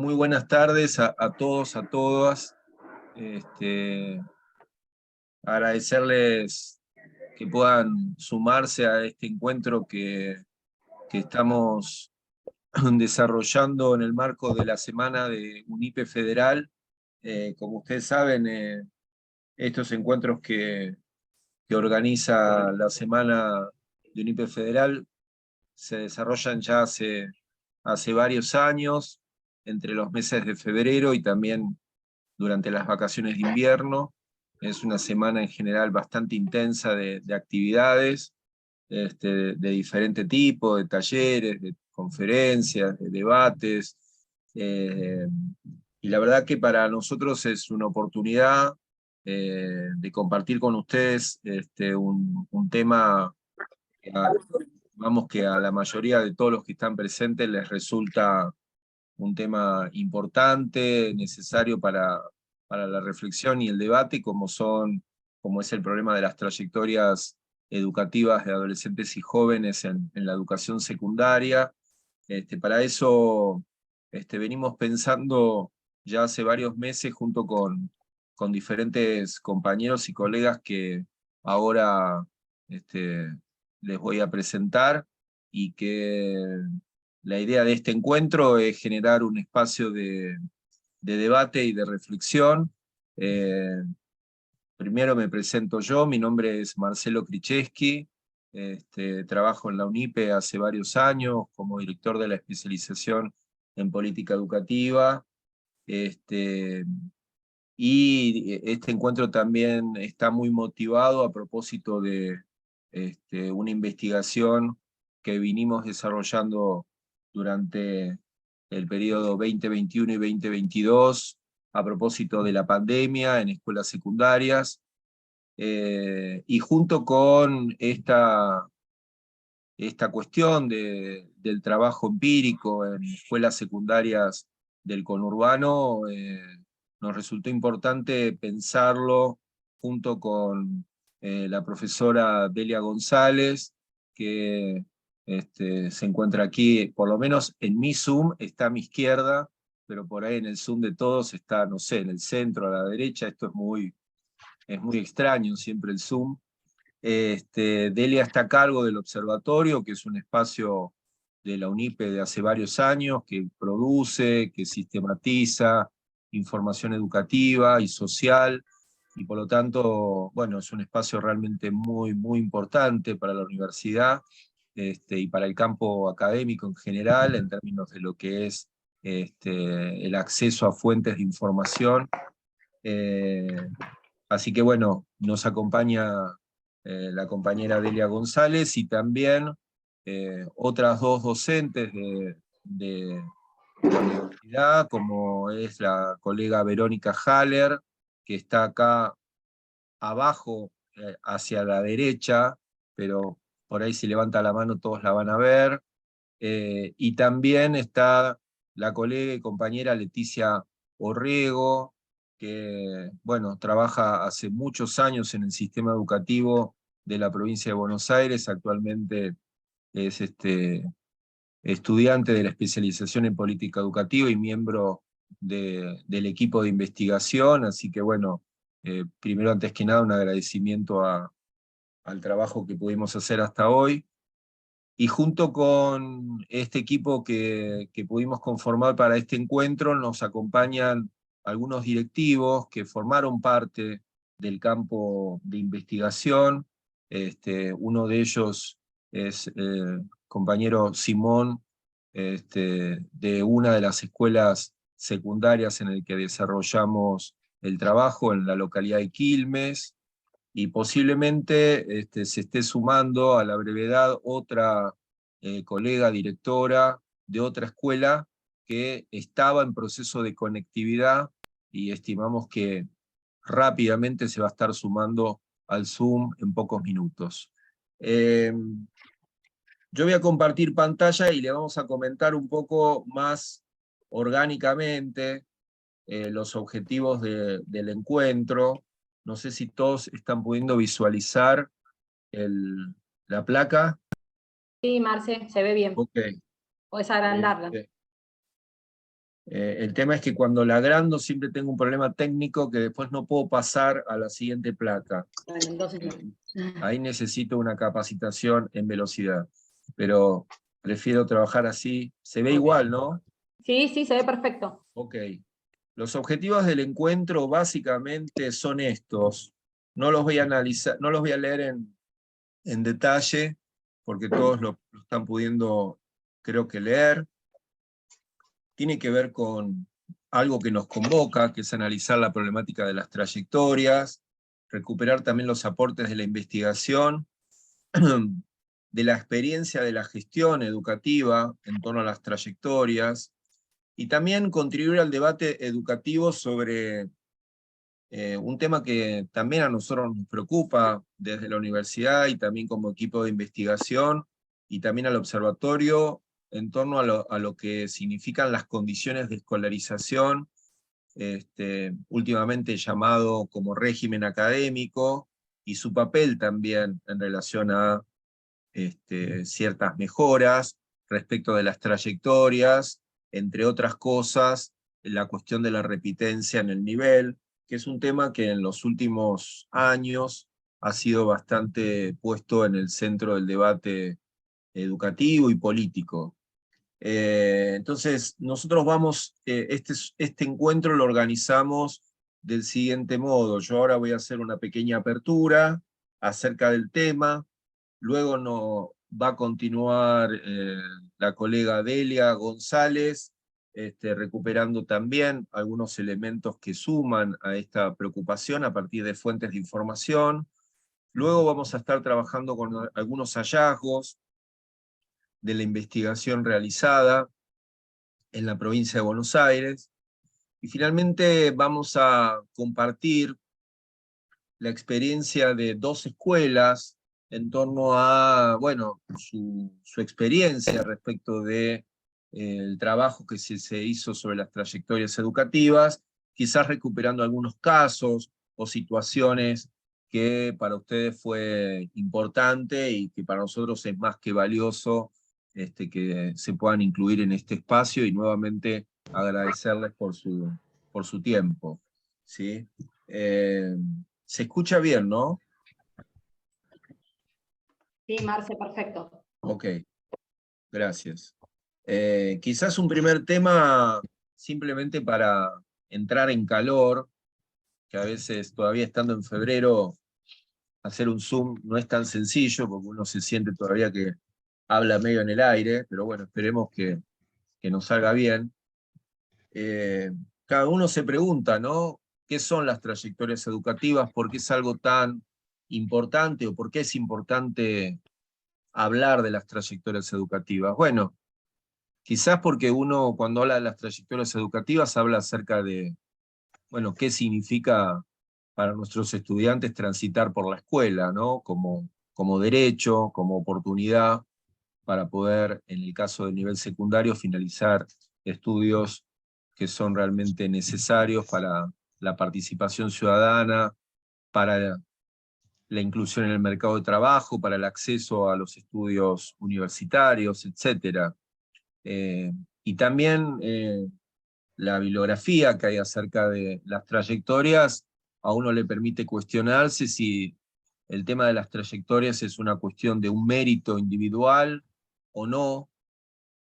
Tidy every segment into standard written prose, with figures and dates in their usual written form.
Muy buenas tardes a todos, a todas. Este, Agradecerles que puedan sumarse a este encuentro que estamos desarrollando en el marco de la semana de UNIPE Federal. Como ustedes saben, estos encuentros que organiza la semana de UNIPE Federal se desarrollan ya hace varios años, entre los meses de febrero y también durante las vacaciones de invierno. Es una semana en general bastante intensa de actividades de diferente tipo, de talleres, de conferencias, de debates. eh, y la verdad que para nosotros es una oportunidad de compartir con ustedes un tema que vamos, que a la mayoría de todos los que están presentes les resulta un tema importante, necesario para la reflexión y el debate, como es el problema de las trayectorias educativas de adolescentes y jóvenes en la educación secundaria. Para eso venimos pensando ya hace varios meses junto con diferentes compañeros y colegas que ahora les voy a presentar, y que la idea de este encuentro es generar un espacio de debate y de reflexión. Eh, Primero me presento yo, mi nombre es Marcelo Kricheski, trabajo en la UNIPE hace varios años como director de la especialización en política educativa, y este encuentro también está muy motivado a propósito de una investigación que vinimos desarrollando durante el periodo 2021 y 2022, a propósito de la pandemia en escuelas secundarias, y junto con esta cuestión del trabajo empírico en escuelas secundarias del conurbano, nos resultó importante pensarlo junto con la profesora Delia González, que se encuentra aquí, por lo menos en mi Zoom, está a mi izquierda, pero por ahí en el Zoom de todos está, no sé, en el centro, a la derecha. Esto es muy extraño siempre el Zoom. Delia está a cargo del observatorio, que es un espacio de la UNIPE de hace varios años, que produce, que sistematiza información educativa y social, y por lo tanto, bueno, es un espacio realmente muy, muy importante para la universidad, y para el campo académico en general, en términos de lo que es el acceso a fuentes de información. Eh, Así que bueno, nos acompaña la compañera Delia González, y también otras dos docentes de la universidad, como es la colega Verónica Haller, que está acá abajo, hacia la derecha, pero por ahí si levanta la mano todos la van a ver. Y también está la colega y compañera Leticia Orrego, que bueno, trabaja hace muchos años en el sistema educativo de la provincia de Buenos Aires. Actualmente es estudiante de la especialización en política educativa y miembro del equipo de investigación. Así que bueno, primero, antes que nada, un agradecimiento al trabajo que pudimos hacer hasta hoy. Y junto con este equipo que pudimos conformar para este encuentro, nos acompañan algunos directivos que formaron parte del campo de investigación. Uno de ellos es compañero Simón, de una de las escuelas secundarias en el que desarrollamos el trabajo en la localidad de Quilmes, y posiblemente se esté sumando a la brevedad otra colega directora de otra escuela que estaba en proceso de conectividad, y estimamos que rápidamente se va a estar sumando al Zoom en pocos minutos. Yo voy a compartir pantalla y le vamos a comentar un poco más orgánicamente los objetivos del encuentro. No sé si todos están pudiendo visualizar la placa. Sí, Marce, se ve bien. Ok. Podés agrandarla. El tema es que cuando la agrando siempre tengo un problema técnico que después no puedo pasar a la siguiente placa. Bueno, entonces no. Ahí necesito una capacitación en velocidad, pero prefiero trabajar así. Se ve igual, ¿no? Sí, sí, se ve perfecto. Ok. Los objetivos del encuentro básicamente son estos. No los voy a analizar, no los voy a leer en detalle, porque todos lo están pudiendo, creo que leer. Tiene que ver con algo que nos convoca, que es analizar la problemática de las trayectorias, recuperar también los aportes de la investigación, de la experiencia de la gestión educativa en torno a las trayectorias, y también contribuir al debate educativo sobre un tema que también a nosotros nos preocupa desde la universidad y también como equipo de investigación, y también al observatorio, en torno a lo que significan las condiciones de escolarización, últimamente llamado como régimen académico, y su papel también en relación a ciertas mejoras respecto de las trayectorias, entre otras cosas, la cuestión de la repitencia en el nivel, que es un tema que en los últimos años ha sido bastante puesto en el centro del debate educativo y político. Entonces, nosotros vamos, este encuentro lo organizamos del siguiente modo. Yo ahora voy a hacer una pequeña apertura acerca del tema, luego va a continuar la colega Delia González, recuperando también algunos elementos que suman a esta preocupación a partir de fuentes de información. Luego vamos a estar trabajando con algunos hallazgos de la investigación realizada en la provincia de Buenos Aires. Y finalmente vamos a compartir la experiencia de 2 escuelas en torno a, bueno, su experiencia respecto de el trabajo que se hizo sobre las trayectorias educativas, quizás recuperando algunos casos o situaciones que para ustedes fue importante y que para nosotros es más que valioso que se puedan incluir en este espacio, y nuevamente agradecerles por su tiempo. ¿Sí? Se escucha bien, ¿no? Sí, Marce, perfecto. Ok, gracias. Quizás un primer tema, simplemente para entrar en calor, que a veces todavía estando en febrero, hacer un Zoom no es tan sencillo, porque uno se siente todavía que habla medio en el aire, pero bueno, esperemos que nos salga bien. Cada uno se pregunta, ¿no? ¿Qué son las trayectorias educativas? ¿Por qué es algo tan importante o por qué es importante hablar de las trayectorias educativas? Bueno, quizás porque uno cuando habla de las trayectorias educativas habla acerca de, bueno, qué significa para nuestros estudiantes transitar por la escuela, ¿no? Como derecho, como oportunidad para poder, en el caso del nivel secundario, finalizar estudios que son realmente necesarios para la participación ciudadana, para la inclusión en el mercado de trabajo, para el acceso a los estudios universitarios, etc. Y también la bibliografía que hay acerca de las trayectorias a uno le permite cuestionarse si el tema de las trayectorias es una cuestión de un mérito individual o no,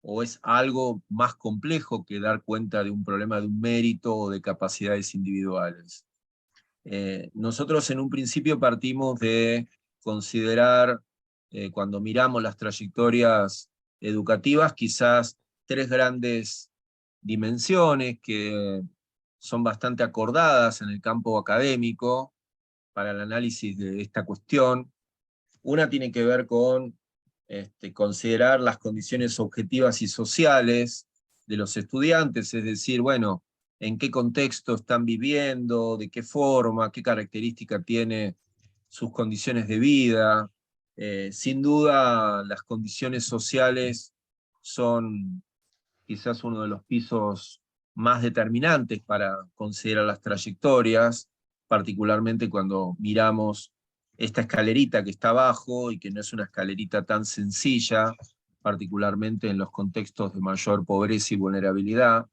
o es algo más complejo que dar cuenta de un problema de un mérito o de capacidades individuales. Nosotros en un principio partimos de considerar, cuando miramos las trayectorias educativas, quizás 3 grandes dimensiones que son bastante acordadas en el campo académico para el análisis de esta cuestión. Una tiene que ver con considerar las condiciones objetivas y sociales de los estudiantes, es decir, bueno, en qué contexto están viviendo, de qué forma, qué característica tiene sus condiciones de vida. Sin duda, las condiciones sociales son quizás uno de los pisos más determinantes para considerar las trayectorias, particularmente cuando miramos esta escalerita que está abajo y que no es una escalerita tan sencilla, particularmente en los contextos de mayor pobreza y vulnerabilidad.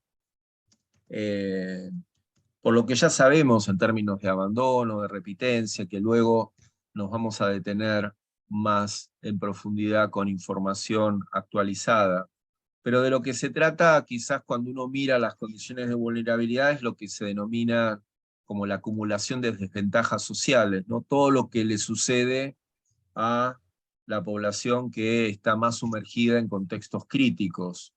por lo que ya sabemos en términos de abandono, de repitencia, que luego nos vamos a detener más en profundidad con información actualizada. Pero de lo que se trata, quizás cuando uno mira las condiciones de vulnerabilidad, es lo que se denomina como la acumulación de desventajas sociales, ¿no? Todo lo que le sucede a la población que está más sumergida en contextos críticos.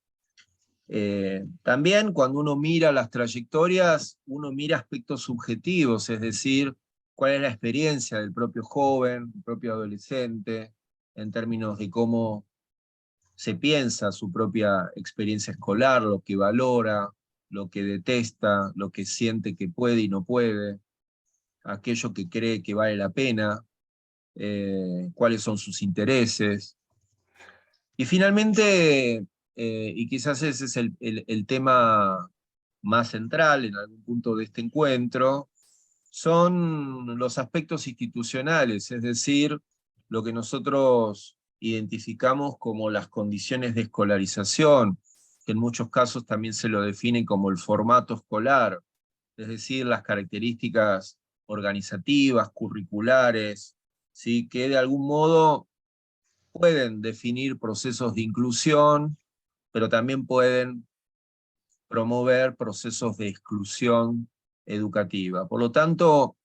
También cuando uno mira las trayectorias, uno mira aspectos subjetivos, es decir, cuál es la experiencia del propio joven, el propio adolescente, en términos de cómo se piensa su propia experiencia escolar, lo que valora, lo que detesta, lo que siente que puede y no puede, aquello que cree que vale la pena, cuáles son sus intereses. Y finalmente, y quizás ese es el tema más central en algún punto de este encuentro, son los aspectos institucionales, es decir, lo que nosotros identificamos como las condiciones de escolarización, que en muchos casos también se lo define como el formato escolar, es decir, las características organizativas, curriculares, ¿sí? Que de algún modo pueden definir procesos de inclusión, pero también pueden promover procesos de exclusión educativa. Por lo tanto,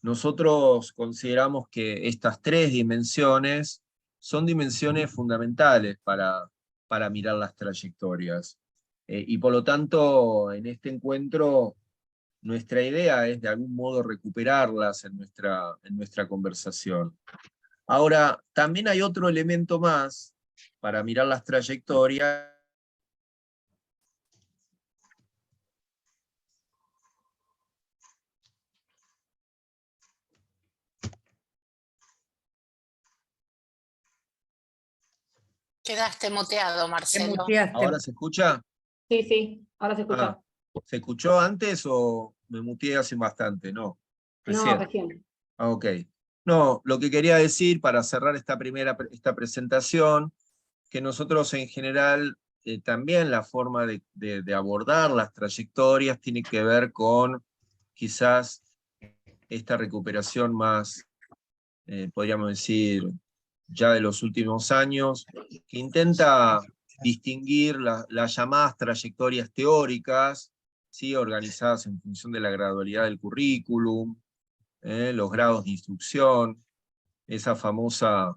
nosotros consideramos que estas tres dimensiones son dimensiones fundamentales para mirar las trayectorias. Y por lo tanto, en este encuentro, nuestra idea es de algún modo recuperarlas en nuestra conversación. Ahora, también hay otro elemento más para mirar las trayectorias. Quedaste muteado, Te Marcelo. muteaste. ¿Ahora se escucha? Sí, sí, ahora se escucha. ¿Se escuchó antes o me muteé hace bastante? No, No, recién. recién. Ok. No, lo que quería decir para cerrar esta presentación, que nosotros en general también la forma de abordar las trayectorias tiene que ver con quizás esta recuperación más, podríamos decir, ya de los últimos años, que intenta distinguir las llamadas trayectorias teóricas, ¿sí? Organizadas en función de la gradualidad del currículum, los grados de instrucción, esa famosa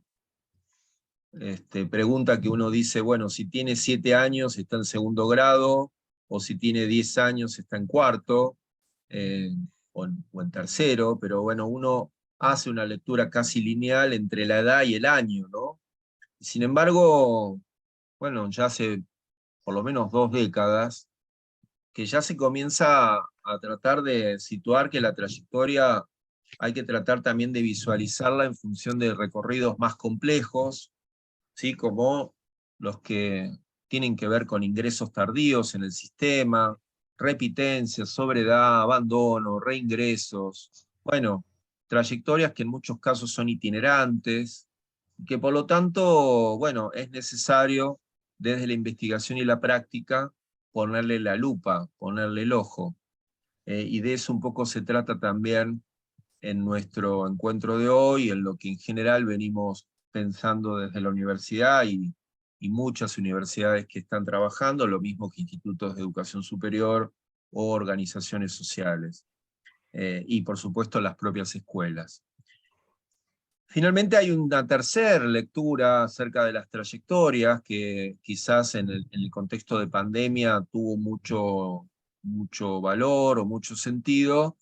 pregunta que uno dice, bueno, si tiene 7 años está en segundo grado, o si tiene 10 años está en cuarto, o en tercero, pero bueno, uno hace una lectura casi lineal entre la edad y el año, ¿no? Sin embargo, bueno, ya hace por lo menos 2 décadas, que ya se comienza a tratar de situar que la trayectoria hay que tratar también de visualizarla en función de recorridos más complejos, ¿sí? Como los que tienen que ver con ingresos tardíos en el sistema, repitencias, sobredad, abandono, reingresos, bueno, trayectorias que en muchos casos son itinerantes, y que por lo tanto, bueno, es necesario desde la investigación y la práctica ponerle la lupa, ponerle el ojo. Y de eso un poco se trata también en nuestro encuentro de hoy, en lo que en general venimos pensando desde la universidad y muchas universidades que están trabajando, lo mismo que institutos de educación superior o organizaciones sociales. Y por supuesto las propias escuelas. Finalmente hay una tercera lectura acerca de las trayectorias que quizás en el contexto de pandemia tuvo mucho valor o mucho sentido,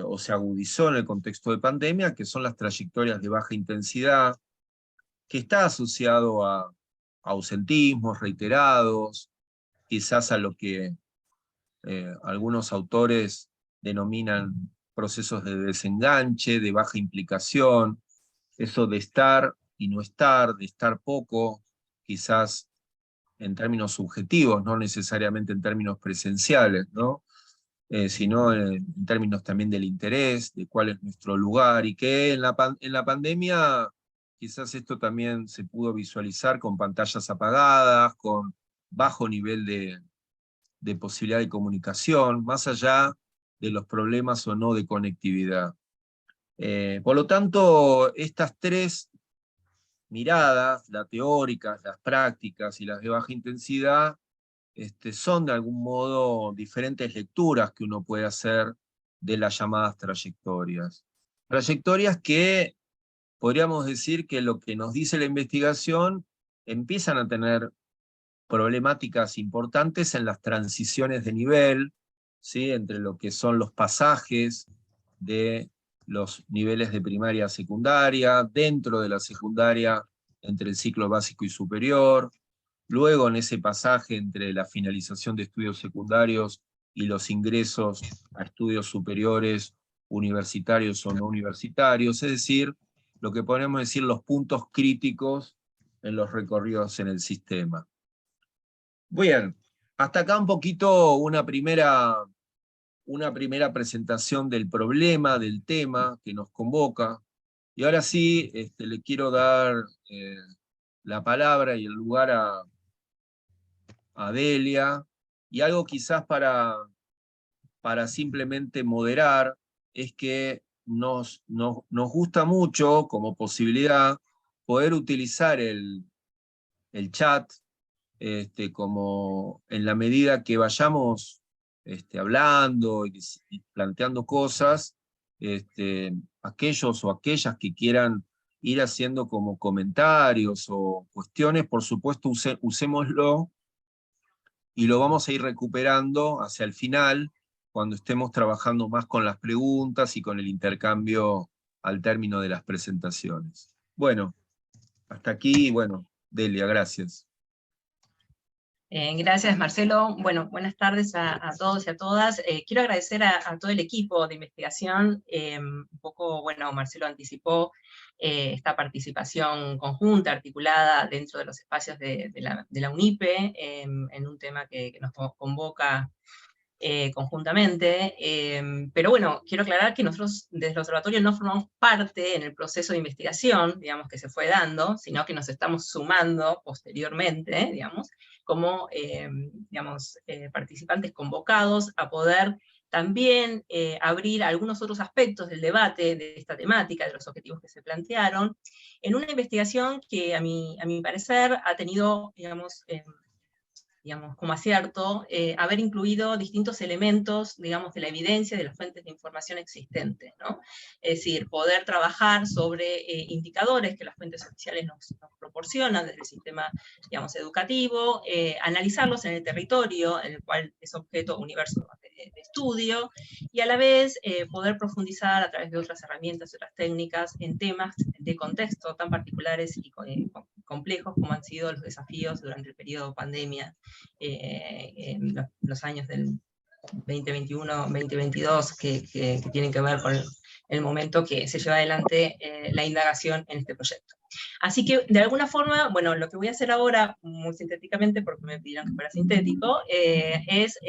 o se agudizó en el contexto de pandemia, que son las trayectorias de baja intensidad, que está asociado a ausentismos reiterados, quizás a lo que algunos autores denominan procesos de desenganche, de baja implicación, eso de estar y no estar, de estar poco, quizás en términos subjetivos, no necesariamente en términos presenciales, ¿no? Sino en términos también del interés, de cuál es nuestro lugar, y que en la pandemia quizás esto también se pudo visualizar con pantallas apagadas, con bajo nivel de de posibilidad de comunicación, más allá de los problemas o no de conectividad. Por lo tanto, estas tres miradas, las teóricas, las prácticas y las de baja intensidad, son de algún modo diferentes lecturas que uno puede hacer de las llamadas trayectorias. Trayectorias que podríamos decir que lo que nos dice la investigación empiezan a tener problemáticas importantes en las transiciones de nivel, ¿sí? Entre lo que son los pasajes de los niveles de primaria a secundaria, dentro de la secundaria entre el ciclo básico y superior, luego en ese pasaje entre la finalización de estudios secundarios y los ingresos a estudios superiores, universitarios o no universitarios, es decir, lo que podemos decir los puntos críticos en los recorridos en el sistema. Bien, hasta acá un poquito una primera presentación del problema, del tema que nos convoca. Y ahora sí, le quiero dar la palabra y el lugar a Delia. Y algo quizás para simplemente moderar, es que nos gusta mucho como posibilidad poder utilizar el chat, como en la medida que vayamos hablando y planteando cosas, aquellos o aquellas que quieran ir haciendo como comentarios o cuestiones, por supuesto usémoslo y lo vamos a ir recuperando hacia el final, cuando estemos trabajando más con las preguntas y con el intercambio al término de las presentaciones. Bueno, hasta aquí, bueno, Delia, gracias. Gracias, Marcelo. Bueno, buenas tardes a todos y a todas. Quiero agradecer a todo el equipo de investigación. Un poco, bueno, Marcelo anticipó esta participación conjunta, articulada dentro de los espacios de la UNIPE, en un tema que nos convoca conjuntamente, pero bueno, quiero aclarar que nosotros desde el observatorio no formamos parte en el proceso de investigación, digamos, que se fue dando, sino que nos estamos sumando posteriormente, digamos, como participantes convocados a poder también abrir algunos otros aspectos del debate de esta temática, de los objetivos que se plantearon, en una investigación que a mi parecer ha tenido, digamos, como acierto, haber incluido distintos elementos, digamos, de la evidencia de las fuentes de información existentes, ¿no? Es decir, poder trabajar sobre indicadores que las fuentes oficiales nos proporcionan desde el sistema, digamos, educativo, analizarlos en el territorio en el cual es objeto universo de estudio, y a la vez poder profundizar a través de otras herramientas y otras técnicas en temas de contexto tan particulares y complejos como han sido los desafíos durante el periodo pandemia, en los años del 2021-2022, que tienen que ver con el momento que se lleva adelante la indagación en este proyecto. Así que, de alguna forma, bueno, lo que voy a hacer ahora, muy sintéticamente, porque me pidieron que fuera sintético, es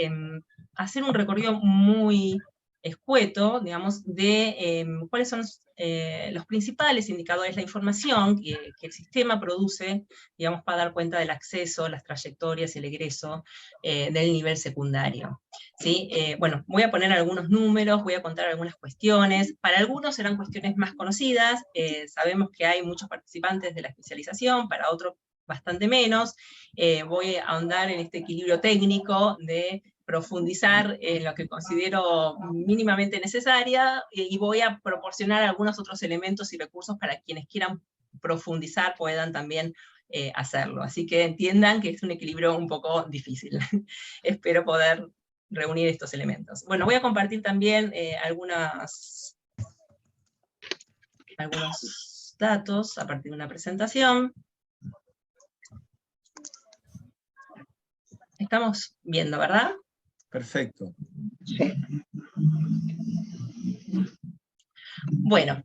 hacer un recorrido muy escueto, digamos, de cuáles son los principales indicadores, la información que el sistema produce, digamos, para dar cuenta del acceso, las trayectorias y el egreso del nivel secundario. ¿Sí? Bueno, voy a poner algunos números, voy a contar algunas cuestiones. Para algunos serán cuestiones más conocidas, sabemos que hay muchos participantes de la especialización, para otros bastante menos. Voy a ahondar en este equilibrio técnico de profundizar en lo que considero mínimamente necesaria, y voy a proporcionar algunos otros elementos y recursos para quienes quieran profundizar puedan también hacerlo. Así que entiendan que es un equilibrio un poco difícil. Espero poder reunir estos elementos. Bueno, voy a compartir también algunos datos a partir de una presentación. Estamos viendo, ¿verdad? Perfecto. Sí. Bueno,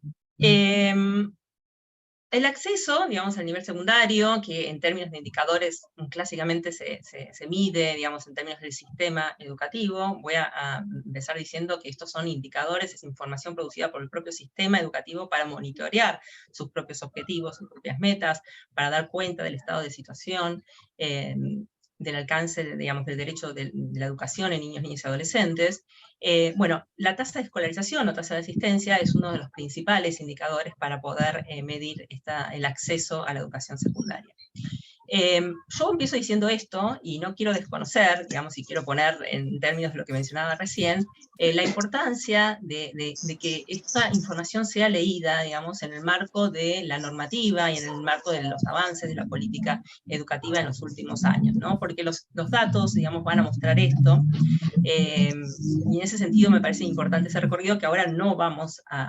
el acceso, digamos, al nivel secundario, que en términos de indicadores clásicamente se mide, digamos, en términos del sistema educativo. Voy a empezar diciendo que estos son indicadores, es información producida por el propio sistema educativo para monitorear sus propios objetivos, sus propias metas, para dar cuenta del estado de situación del alcance, digamos, del derecho de la educación en niños, niñas y adolescentes, bueno, la tasa de escolarización o tasa de asistencia es uno de los principales indicadores para poder medir el acceso a la educación secundaria. Yo empiezo diciendo esto, y no quiero desconocer, digamos, y quiero poner en términos de lo que mencionaba recién, la importancia de que esta información sea leída, digamos, en el marco de la normativa y en el marco de los avances de la política educativa en los últimos años, ¿no? Porque los datos, digamos, van a mostrar esto, y en ese sentido me parece importante ese recorrido que ahora no vamos a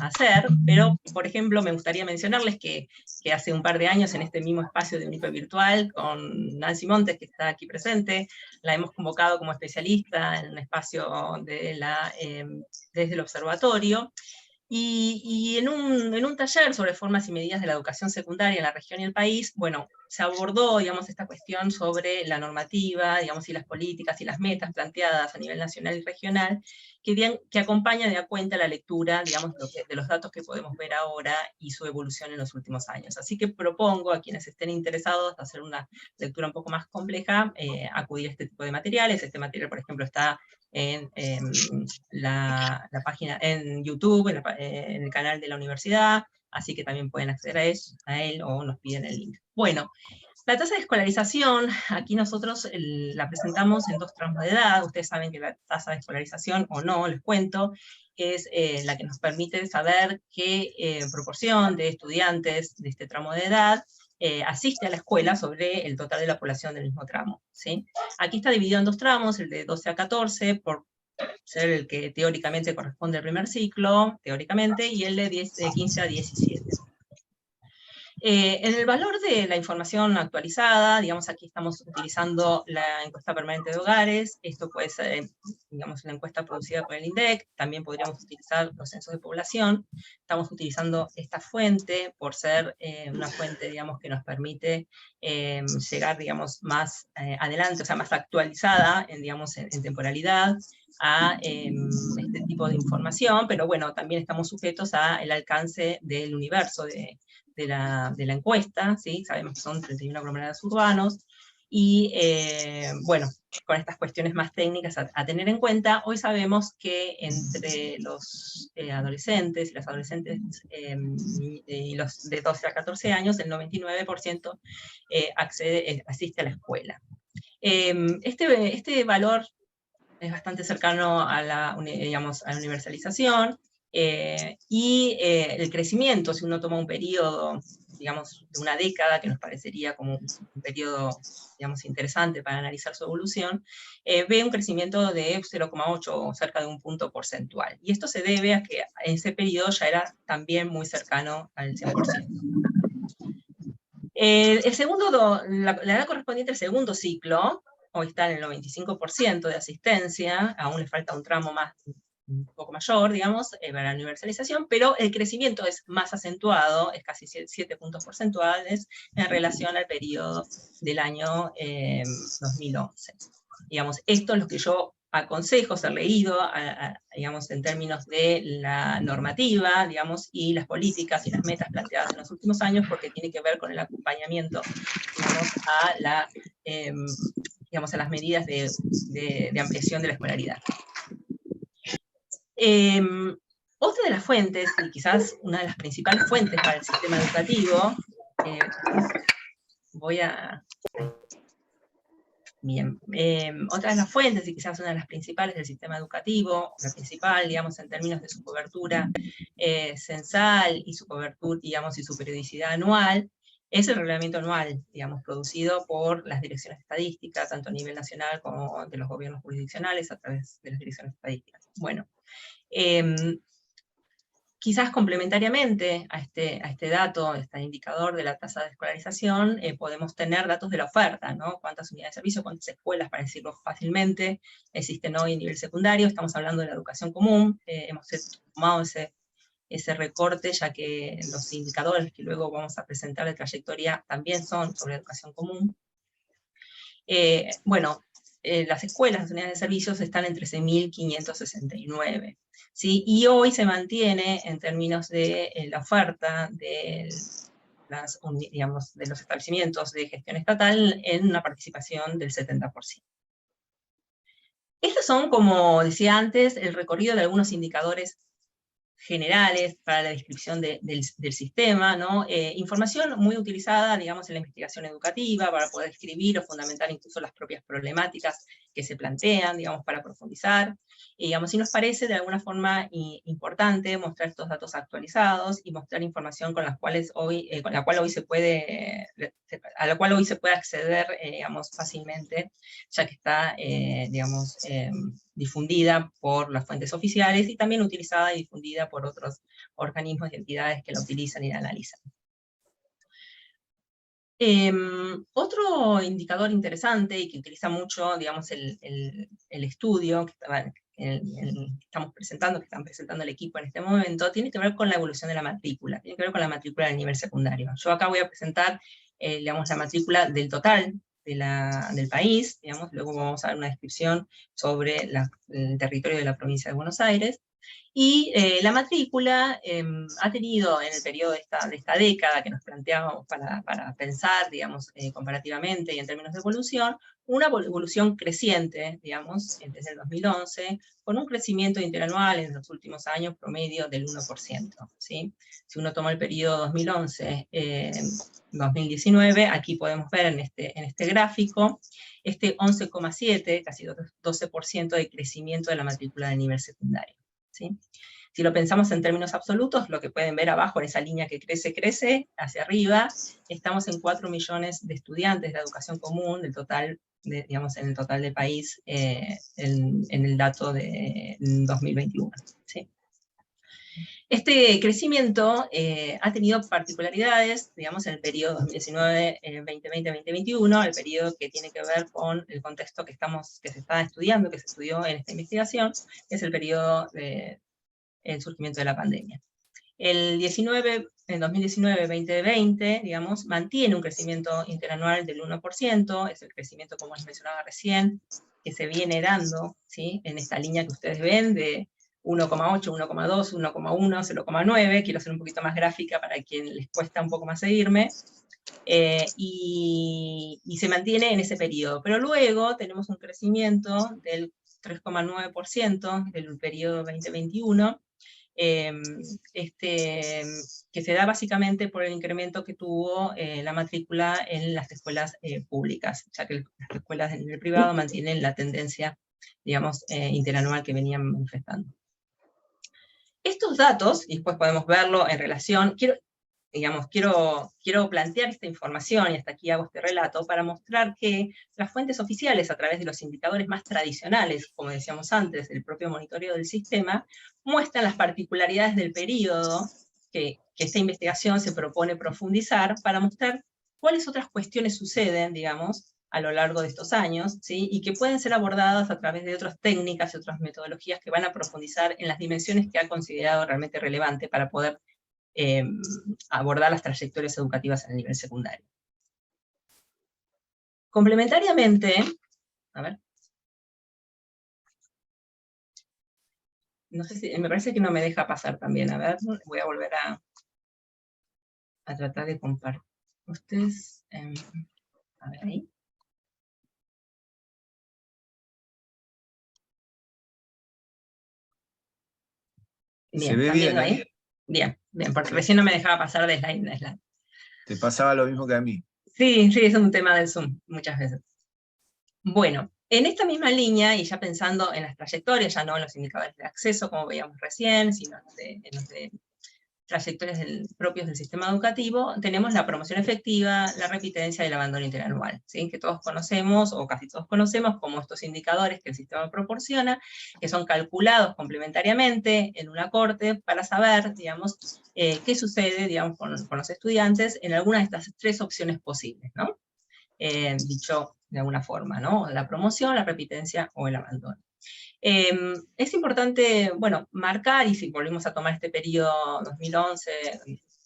hacer, pero, por ejemplo, me gustaría mencionarles que hace un par de años en este mismo espacio de UNIPE Virtual, con Nancy Montes, que está aquí presente, la hemos convocado como especialista en un espacio desde el observatorio, y en un taller sobre formas y medidas de la educación secundaria en la región y el país, bueno, se abordó, digamos, esta cuestión sobre la normativa, digamos, y las políticas y las metas planteadas a nivel nacional y regional, que acompañan y da cuenta la lectura, digamos, de los datos que podemos ver ahora y su evolución en los últimos años. Así que propongo a quienes estén interesados de hacer una lectura un poco más compleja, acudir a este tipo de materiales. Este material, por ejemplo, está en la página, en YouTube, en el canal de la universidad, así que también pueden acceder a él o nos piden el link. Bueno, la tasa de escolarización, aquí nosotros la presentamos en 2 tramos de edad. Ustedes saben que la tasa de escolarización, o no, les cuento, es la que nos permite saber qué proporción de estudiantes de este tramo de edad asiste a la escuela sobre el total de la población del mismo tramo, ¿sí? Aquí está dividido en 2 tramos, el de 12 a 14, por ser el que teóricamente corresponde al primer ciclo, teóricamente, y el de 15 a 17. En el valor de la información actualizada, digamos, aquí estamos utilizando la encuesta permanente de hogares. Esto puede ser, digamos, una encuesta producida por el INDEC. También podríamos utilizar los censos de población. Estamos utilizando esta fuente por ser una fuente, digamos, que nos permite llegar, digamos, más adelante, o sea, más actualizada, digamos, en temporalidad, a este tipo de información, pero bueno, también estamos sujetos al alcance del universo de la encuesta, ¿sí? Sabemos que son 31 aglomerados urbanos, y bueno, con estas cuestiones más técnicas a tener en cuenta, hoy sabemos que entre los adolescentes y las adolescentes y los de 12 a 14 años, el 99% asiste a la escuela. Este valor es bastante cercano a la, digamos, a la universalización, y el crecimiento, si uno toma un periodo, digamos, de una década, que nos parecería como un periodo, digamos, interesante para analizar su evolución, ve un crecimiento de 0,8, cerca de un punto porcentual. Y esto se debe a que en ese periodo ya era también muy cercano al 100%. La edad correspondiente al segundo ciclo, hoy está en el 95% de asistencia, aún le falta un tramo más, un poco mayor, digamos, para la universalización, pero el crecimiento es más acentuado, es casi 7 puntos porcentuales en relación al periodo del año 2011. Digamos, esto es lo que yo aconsejo ser leído, digamos, en términos de la normativa, digamos, y las políticas y las metas planteadas en los últimos años, porque tiene que ver con el acompañamiento, digamos, digamos, a las medidas de ampliación de la escolaridad. Otra de las fuentes, y quizás una de las principales fuentes para el sistema educativo, bien, otra de las fuentes, y quizás una de las principales del sistema educativo, la principal, digamos, en términos de su cobertura censal y su cobertura, digamos, y su periodicidad anual, es el reglamento anual, digamos, producido por las direcciones estadísticas, tanto a nivel nacional como de los gobiernos jurisdiccionales a través de las direcciones estadísticas. Bueno, quizás complementariamente a este dato, a este indicador de la tasa de escolarización, podemos tener datos de la oferta, ¿no? Cuántas unidades de servicio, cuántas escuelas, para decirlo fácilmente, existen hoy en nivel secundario. Estamos hablando de la educación común, hemos tomado ese recorte, ya que los indicadores que luego vamos a presentar de trayectoria también son sobre educación común. Bueno, las escuelas, las unidades de servicios están en 13.569, ¿sí? Y hoy se mantiene, en términos de la oferta del digamos, de los establecimientos de gestión estatal en una participación del 70%. Estos son, como decía antes, el recorrido de algunos indicadores generales para la descripción del sistema, ¿no? Información muy utilizada, digamos, en la investigación educativa, para poder describir o fundamentar incluso las propias problemáticas que se plantean, digamos, para profundizar. Digamos, y nos parece de alguna forma importante mostrar estos datos actualizados y mostrar información con la cual hoy se puede acceder, digamos, fácilmente, ya que está, digamos, difundida por las fuentes oficiales y también utilizada y difundida por otros organismos y entidades que la utilizan y la analizan. Otro indicador interesante y que utiliza mucho, digamos, el estudio que estamos presentando, que están presentando el equipo en este momento, tiene que ver con la evolución de la matrícula, tiene que ver con la matrícula del nivel secundario. Yo acá voy a presentar, digamos, la matrícula del total del país, digamos, luego vamos a dar una descripción sobre el territorio de la provincia de Buenos Aires, y la matrícula ha tenido en el periodo de esta década que nos planteamos para pensar, digamos, comparativamente y en términos de evolución, una evolución creciente, digamos, desde el 2011, con un crecimiento interanual en los últimos años promedio del 1%, ¿sí? Si uno toma el periodo 2011-2019, aquí podemos ver en este gráfico, este 11,7, casi 12% de crecimiento de la matrícula de nivel secundario. ¿Sí? Si lo pensamos en términos absolutos, lo que pueden ver abajo en esa línea que crece hacia arriba, estamos en 4 millones de estudiantes de la educación común, del total, digamos, en el total del país, en el dato de 2021. ¿Sí? Este crecimiento ha tenido particularidades, digamos, en el periodo 2019, 2020, 2021, el periodo que tiene que ver con el contexto que se está estudiando, que se estudió en esta investigación, que es el periodo del surgimiento de la pandemia. El 2019-2020, digamos, mantiene un crecimiento interanual del 1%, es el crecimiento, como les mencionaba recién, que se viene dando, ¿sí? En esta línea que ustedes ven de 1,8, 1,2, 1,1, 0,9, quiero ser un poquito más gráfica para quien les cuesta un poco más seguirme, y se mantiene en ese periodo. Pero luego tenemos un crecimiento del 3,9% del periodo 2021, que se da básicamente por el incremento que tuvo la matrícula en las escuelas públicas, ya que las escuelas de nivel privado mantienen la tendencia, digamos, interanual que venían manifestando. Estos datos, y después podemos verlo en relación, quiero plantear esta información, y hasta aquí hago este relato, para mostrar que las fuentes oficiales, a través de los indicadores más tradicionales, como decíamos antes, del propio monitoreo del sistema, muestran las particularidades del periodo que esta investigación se propone profundizar, para mostrar cuáles otras cuestiones suceden, digamos, a lo largo de estos años, ¿sí? Y que pueden ser abordadas a través de otras técnicas y otras metodologías que van a profundizar en las dimensiones que ha considerado realmente relevante para poder abordar las trayectorias educativas en el nivel secundario. Complementariamente, a ver, no sé si, me parece que no me deja pasar también, a ver, voy a volver a tratar de compartir. Ustedes, a ver ahí. Bien, ¿se ve ¿están bien viendo ahí? Bien, porque recién no me dejaba pasar de slide en slide. Te pasaba lo mismo que a mí. Sí, es un tema del Zoom, muchas veces. Bueno, en esta misma línea, y ya pensando en las trayectorias, ya no en los indicadores de acceso, como veíamos recién, sino en los de trayectorias propios del sistema educativo, tenemos la promoción efectiva, la repitencia y el abandono interanual, ¿sí? Que todos conocemos, o casi todos conocemos, como estos indicadores que el sistema proporciona, que son calculados complementariamente en una corte para saber, digamos, qué sucede, digamos, con los estudiantes en alguna de estas tres opciones posibles, ¿no? Dicho de alguna forma, ¿no? La promoción, la repitencia o el abandono. Es importante, bueno, marcar, y si volvemos a tomar este periodo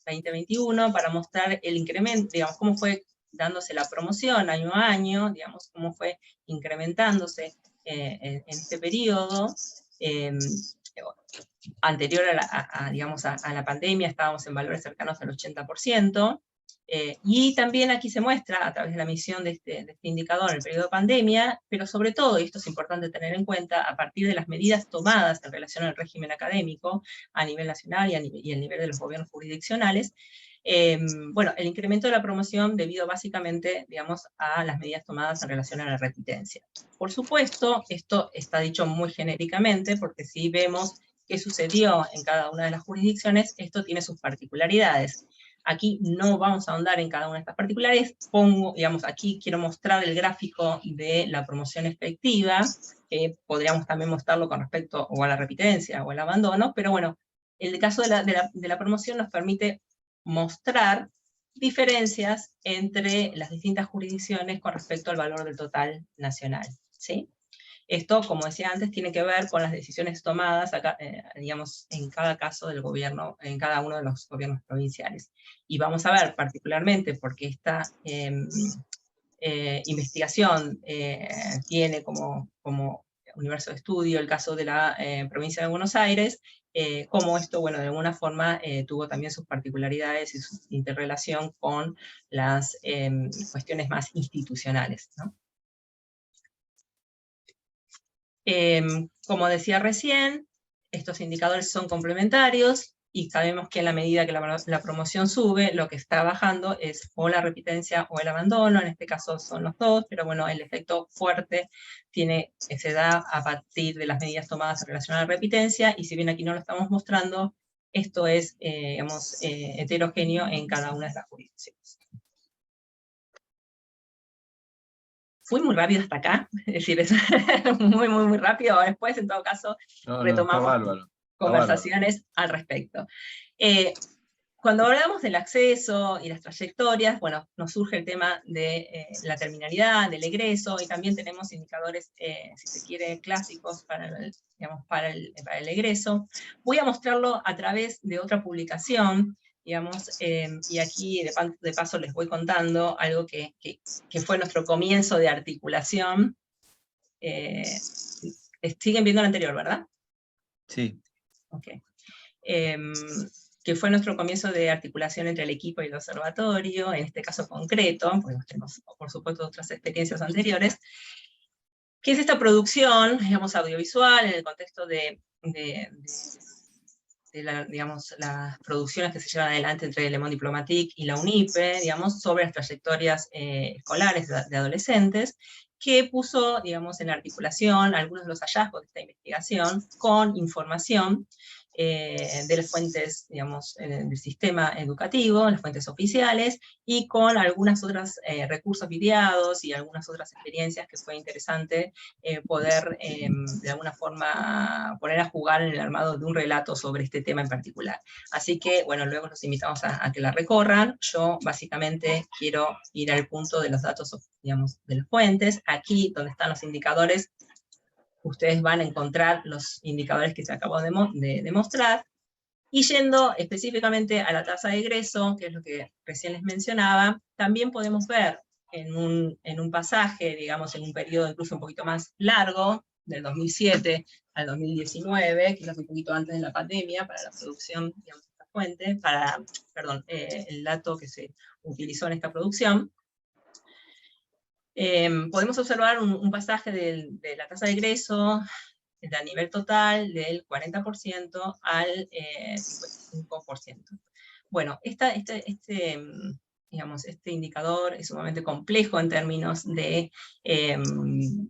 2011-2021, para mostrar el incremento, digamos, cómo fue dándose la promoción año a año, digamos, cómo fue incrementándose en este periodo. Anterior digamos, a la pandemia estábamos en valores cercanos al 80%, Y también aquí se muestra, a través de la medición de este indicador en el periodo de pandemia, pero sobre todo, y esto es importante tener en cuenta, a partir de las medidas tomadas en relación al régimen académico a nivel nacional y el nivel de los gobiernos jurisdiccionales, bueno, el incremento de la promoción debido básicamente, digamos, a las medidas tomadas en relación a la repitencia. Por supuesto, esto está dicho muy genéricamente, porque si vemos qué sucedió en cada una de las jurisdicciones, esto tiene sus particularidades. Aquí no vamos a ahondar en cada una de estas particularidades, digamos, aquí quiero mostrar el gráfico de la promoción efectiva, podríamos también mostrarlo con respecto o a la repitencia o al abandono, pero bueno, el caso de la promoción nos permite mostrar diferencias entre las distintas jurisdicciones con respecto al valor del total nacional, ¿sí? Esto, como decía antes, tiene que ver con las decisiones tomadas, acá, digamos, en cada caso del gobierno, en cada uno de los gobiernos provinciales. Y vamos a ver particularmente, porque esta investigación tiene como universo de estudio el caso de la provincia de Buenos Aires, cómo esto, bueno, de alguna forma tuvo también sus particularidades y su interrelación con las cuestiones más institucionales, ¿no? Como decía recién, estos indicadores son complementarios y sabemos que en la medida que la promoción sube, lo que está bajando es o la repitencia o el abandono, en este caso son los dos, pero bueno, el efecto fuerte se da a partir de las medidas tomadas en relación a la repitencia, y si bien aquí no lo estamos mostrando, esto es, digamos, heterogéneo en cada una de las jurisdicciones. Fui muy rápido hasta acá, es decir, es muy rápido. Después, en todo caso, retomamos conversaciones al respecto. Cuando hablamos del acceso y las trayectorias, bueno, nos surge el tema de la terminalidad, del egreso, y también tenemos indicadores, si se quiere, clásicos para el egreso. Voy a mostrarlo a través de otra publicación, digamos, y aquí de paso les voy contando algo que fue nuestro comienzo de articulación. Siguen viendo el anterior, ¿verdad? Sí. Ok. Que fue nuestro comienzo de articulación entre el equipo y el observatorio, en este caso concreto, porque tenemos, por supuesto, otras experiencias anteriores, que es esta producción, digamos, audiovisual, en el contexto de digamos, las producciones que se llevan adelante entre Le Monde Diplomatique y la UNIPE, digamos, sobre las trayectorias escolares de adolescentes, que puso, digamos, en articulación algunos de los hallazgos de esta investigación con información de las fuentes, digamos, del sistema educativo, las fuentes oficiales, y con algunas otras recursos videados y algunas otras experiencias que fue interesante poder, de alguna forma, poner a jugar en el armado de un relato sobre este tema en particular. Así que, bueno, luego los invitamos a que la recorran. Yo, básicamente, quiero ir al punto de los datos, digamos, de las fuentes. Aquí, donde están los indicadores, ustedes van a encontrar los indicadores que se acabó de mostrar, y yendo específicamente a la tasa de egreso, que es lo que recién les mencionaba, también podemos ver en un pasaje, digamos, en un periodo incluso un poquito más largo, del 2007 al 2019, quizás un poquito antes de la pandemia, para la producción, digamos, de esta fuente, el dato que se utilizó en esta producción. Podemos observar un pasaje de la tasa de egreso a nivel total del 40% al 55%. Bueno, digamos, este indicador es sumamente complejo en términos de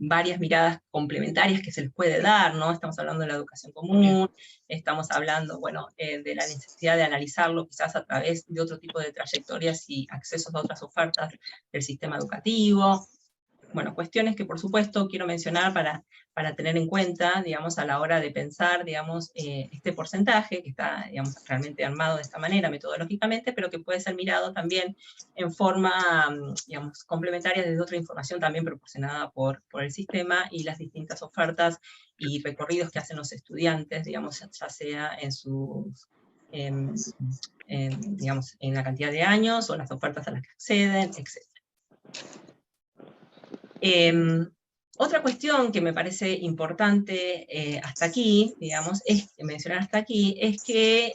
varias miradas complementarias que se les puede dar, ¿no? Estamos hablando de la educación común, estamos hablando, bueno, de la necesidad de analizarlo quizás a través de otro tipo de trayectorias y accesos a otras ofertas del sistema educativo. Bueno, cuestiones que por supuesto quiero mencionar para tener en cuenta, digamos, a la hora de pensar, digamos, este porcentaje, que está, digamos, realmente armado de esta manera metodológicamente, pero que puede ser mirado también en forma, digamos, complementaria desde otra información también proporcionada por el sistema y las distintas ofertas y recorridos que hacen los estudiantes, digamos, ya sea en sus... digamos, en la cantidad de años o las ofertas a las que acceden, etc. Otra cuestión que me parece importante hasta aquí, digamos, mencionar hasta aquí, es que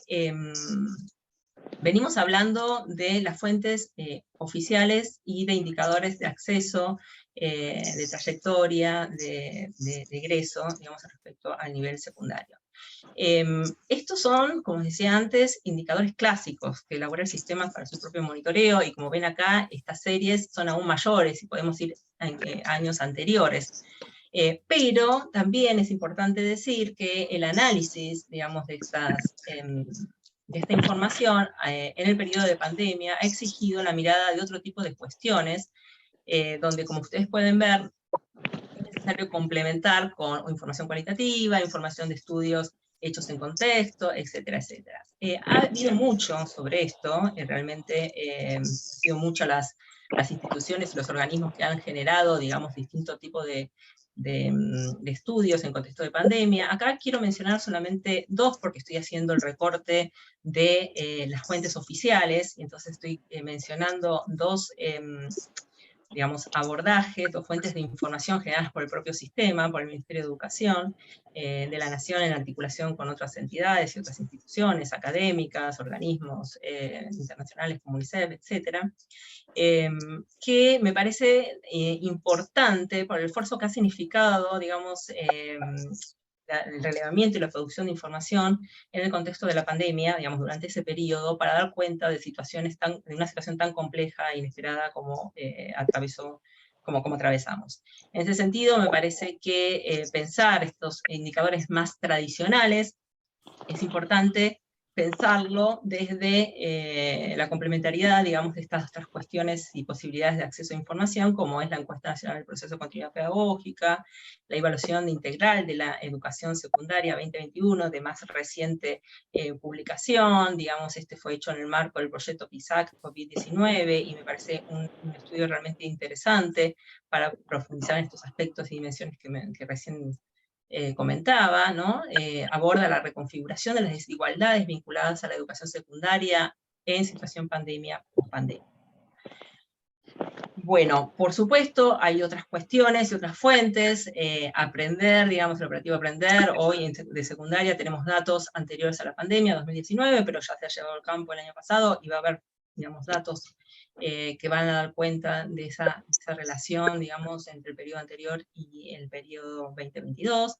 venimos hablando de las fuentes oficiales y de indicadores de acceso, de trayectoria, de egreso, digamos, respecto al nivel secundario. Estos son, como decía antes, indicadores clásicos que elabora el sistema para su propio monitoreo, y como ven acá, estas series son aún mayores y podemos ir a años anteriores. Pero también es importante decir que el análisis, digamos, de esta información en el periodo de pandemia ha exigido la mirada de otro tipo de cuestiones, donde, como ustedes pueden ver, es necesario complementar con información cualitativa, información de estudios hechos en contexto, etcétera, etcétera. Ha habido mucho sobre esto, realmente han sido muchas las instituciones y los organismos que han generado, digamos, distintos tipos de estudios en contexto de pandemia. Acá quiero mencionar solamente dos, porque estoy haciendo el recorte de las fuentes oficiales, y entonces estoy mencionando dos digamos, abordajes o fuentes de información generadas por el propio sistema, por el Ministerio de Educación, de la Nación, en articulación con otras entidades y otras instituciones académicas, organismos internacionales como UNICEF, etc., que me parece importante por el esfuerzo que ha significado, digamos, el relevamiento y la producción de información en el contexto de la pandemia, digamos, durante ese periodo, para dar cuenta de de una situación tan compleja e inesperada como como atravesamos. En ese sentido, me parece que pensar estos indicadores más tradicionales es importante pensarlo desde la complementariedad, digamos, de estas otras cuestiones y posibilidades de acceso a información, como es la Encuesta Nacional del Proceso de Continuidad Pedagógica, la evaluación integral de la educación secundaria 2021, de más reciente publicación, digamos, este fue hecho en el marco del proyecto PISAC COVID-19, y me parece un estudio realmente interesante para profundizar en estos aspectos y dimensiones que recién comentaba, ¿no? Aborda la reconfiguración de las desigualdades vinculadas a la educación secundaria en situación pandemia o pandemia. Bueno, por supuesto, hay otras cuestiones y otras fuentes. Aprender, digamos, el operativo Aprender, hoy de secundaria tenemos datos anteriores a la pandemia, 2019, pero ya se ha llevado al campo el año pasado, y va a haber, digamos, datos que van a dar cuenta de esa relación, digamos, entre el periodo anterior y el periodo 2022.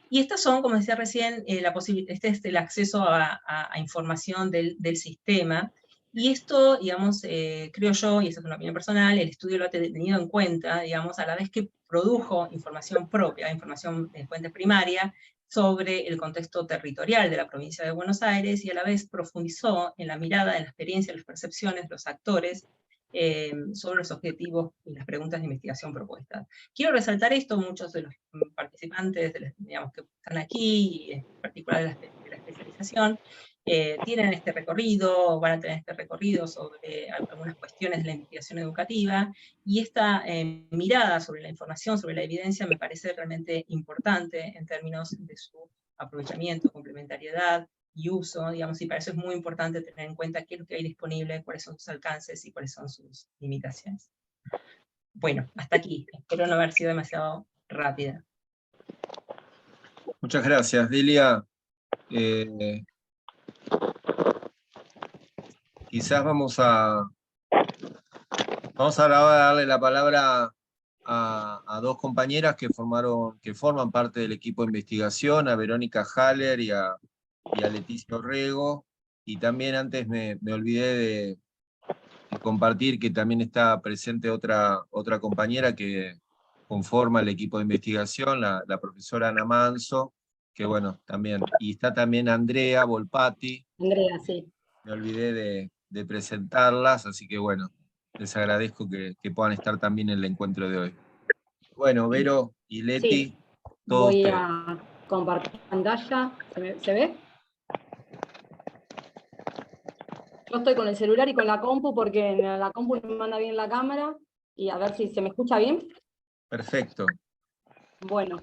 Y estas son, como decía recién, este es el acceso a información del sistema. Y esto, digamos, creo yo, y esa es una opinión personal, el estudio lo ha tenido en cuenta, digamos, a la vez que produjo información propia, información de fuente primaria, sobre el contexto territorial de la provincia de Buenos Aires, y a la vez profundizó en la mirada, en la experiencia, en las percepciones de los actores, sobre los objetivos y las preguntas de investigación propuestas. Quiero resaltar esto: muchos de los participantes, digamos, que están aquí, en particular de la especialización, tienen este recorrido, van a tener este recorrido sobre algunas cuestiones de la investigación educativa, y esta mirada sobre la información, sobre la evidencia, me parece realmente importante en términos de su aprovechamiento, complementariedad y uso, digamos, y para eso es muy importante tener en cuenta qué es lo que hay disponible, cuáles son sus alcances y cuáles son sus limitaciones. Bueno, hasta aquí. Espero no haber sido demasiado rápida. Muchas gracias, Delia. Quizás vamos ahora a darle la palabra a dos compañeras que forman parte del equipo de investigación, a Verónica Haller y a Leticia Orrego. Y también antes me olvidé de compartir que también está presente otra compañera que conforma el equipo de investigación, la profesora Ana Manso, que bueno, también. Y está también Andrea Volpati. Andrea, sí. Me olvidé de presentarlas, así que bueno, les agradezco que puedan estar también en el encuentro de hoy. Bueno, Vero y Leti, sí. Voy a compartir pantalla. ¿Se ve? Yo estoy con el celular y con la compu, porque en la compu no me manda bien la cámara, y a ver si se me escucha bien. Perfecto. Bueno,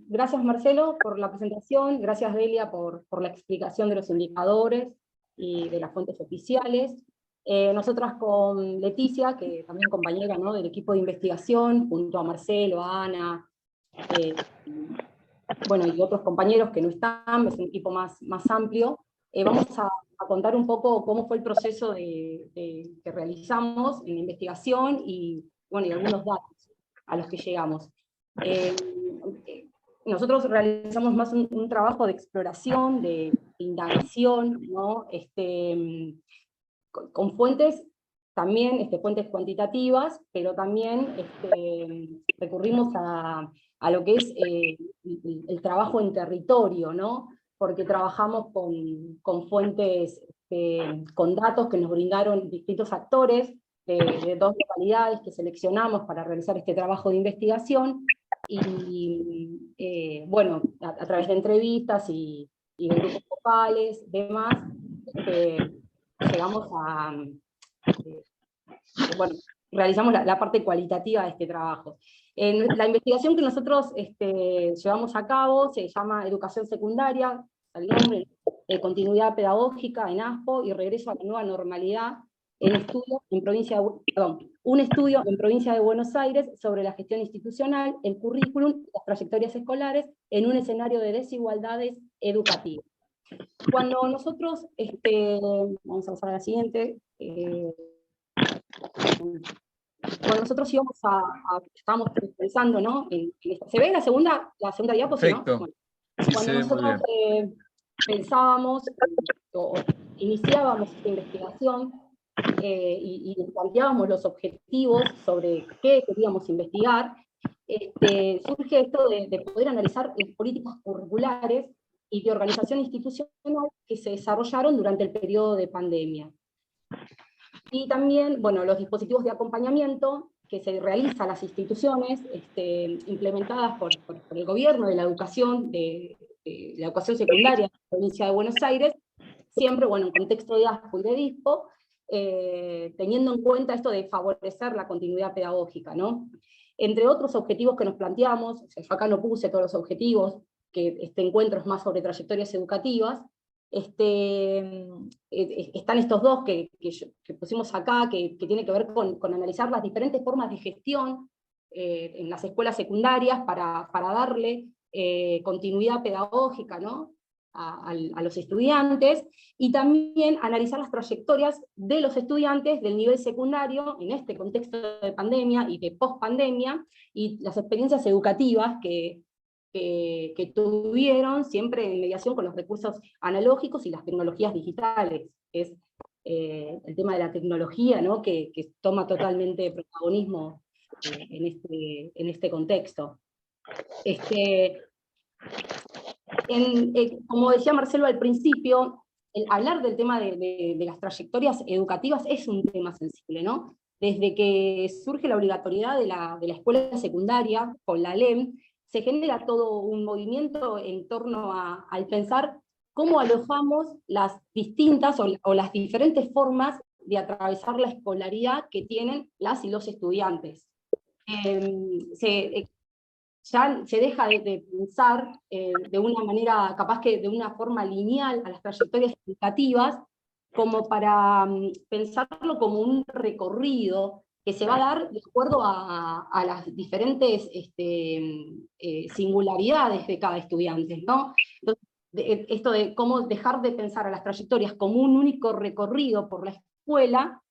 gracias Marcelo por la presentación, gracias Delia por la explicación de los indicadores y de las fuentes oficiales. Nosotras con Leticia, que también compañera, ¿no?, del equipo de investigación, junto a Marcelo, a Ana, bueno, y otros compañeros que no están, es un equipo más amplio, vamos a contar un poco cómo fue el proceso que realizamos en la investigación y, bueno, y algunos datos a los que llegamos. Nosotros realizamos más un trabajo de exploración, de indagación, ¿no? Con fuentes también, fuentes cuantitativas, pero también recurrimos a lo que es el trabajo en territorio, ¿no? Porque trabajamos con fuentes, con datos que nos brindaron distintos actores de 2 localidades que seleccionamos para realizar este trabajo de investigación, y bueno, a través de entrevistas y de grupos focales, demás, llegamos a, bueno, realizamos la parte cualitativa de este trabajo. La investigación que nosotros llevamos a cabo se llama Educación Secundaria, el nombre, Continuidad Pedagógica en ASPO y Regreso a la Nueva Normalidad, un estudio en provincia de Buenos Aires sobre la gestión institucional, el currículum y las trayectorias escolares en un escenario de desigualdades educativas. Cuando nosotros, vamos a pasar a la siguiente, cuando nosotros estábamos pensando, ¿no? ¿Se ve la segunda diapositiva? Perfecto. ¿No? Bueno, Sí, cuando se ve muy nosotros pensábamos o iniciábamos esta investigación y planteábamos los objetivos sobre qué queríamos investigar, surge esto de poder analizar las políticas curriculares y de organización institucional que se desarrollaron durante el periodo de pandemia. Y también, bueno, los dispositivos de acompañamiento que se realizan a las instituciones implementadas por el gobierno de la educación, de la educación secundaria de la provincia de Buenos Aires, siempre, bueno, en contexto de ASPO y de DISPO, teniendo en cuenta esto de favorecer la continuidad pedagógica, ¿no? Entre otros objetivos que nos planteamos, o sea, yo acá no puse todos los objetivos, que este encuentro es más sobre trayectorias educativas, están estos dos que pusimos acá, que tiene que ver con analizar las diferentes formas de gestión en las escuelas secundarias para darle continuidad pedagógica, ¿no? a los estudiantes, y también analizar las trayectorias de los estudiantes del nivel secundario en este contexto de pandemia y de post-pandemia, y las experiencias educativas que tuvieron, siempre en mediación con los recursos analógicos y las tecnologías digitales. Es el tema de la tecnología, ¿no? que toma totalmente protagonismo en este contexto. Como decía Marcelo al principio, hablar del tema de las trayectorias educativas es un tema sensible, ¿no? Desde que surge la obligatoriedad de la escuela secundaria con la LEM, se genera todo un movimiento en torno al pensar cómo alojamos las distintas o las diferentes formas de atravesar la escolaridad que tienen las y los estudiantes. Ya se deja de pensar de una manera, capaz que de una forma lineal, a las trayectorias educativas, como para pensarlo como un recorrido que se va a dar de acuerdo a las diferentes singularidades de cada estudiante, ¿no? Entonces, esto de cómo dejar de pensar a las trayectorias como un único recorrido por la escuela,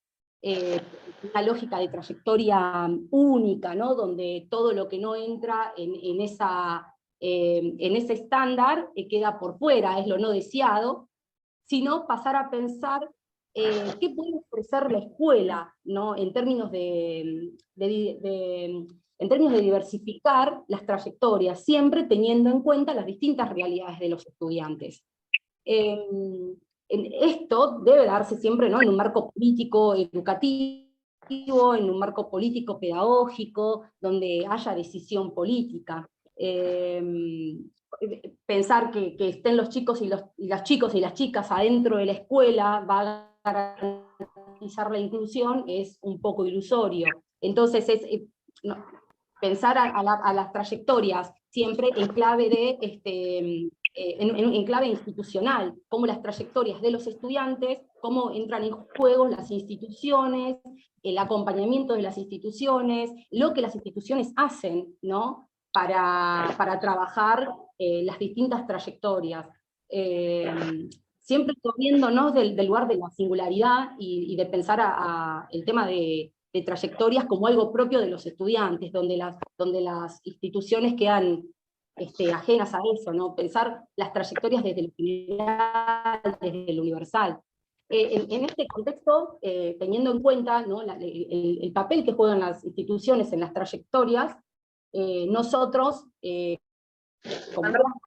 una lógica de trayectoria única, ¿no? Donde todo lo que no entra en ese estándar queda por fuera, es lo no deseado, sino pasar a pensar qué puede ofrecer la escuela, ¿no? en términos de diversificar las trayectorias, siempre teniendo en cuenta las distintas realidades de los estudiantes. Esto debe darse siempre, ¿no? en un marco político educativo, en un marco político pedagógico, donde haya decisión política. Pensar que estén los chicos y las chicas adentro de la escuela va a garantizar la inclusión es un poco ilusorio. Entonces pensar a las trayectorias siempre en clave en clave institucional, cómo las trayectorias de los estudiantes, cómo entran en juego las instituciones, el acompañamiento de las instituciones, lo que las instituciones hacen, ¿no? para trabajar las distintas trayectorias. siempre corriéndonos del lugar de la singularidad y de pensar el tema de trayectorias como algo propio de los estudiantes, donde las instituciones quedan ajenas a eso, ¿no? Pensar las trayectorias desde lo general, desde lo universal. En este contexto, teniendo en cuenta, ¿no?, el papel que juegan las instituciones en las trayectorias, nosotros,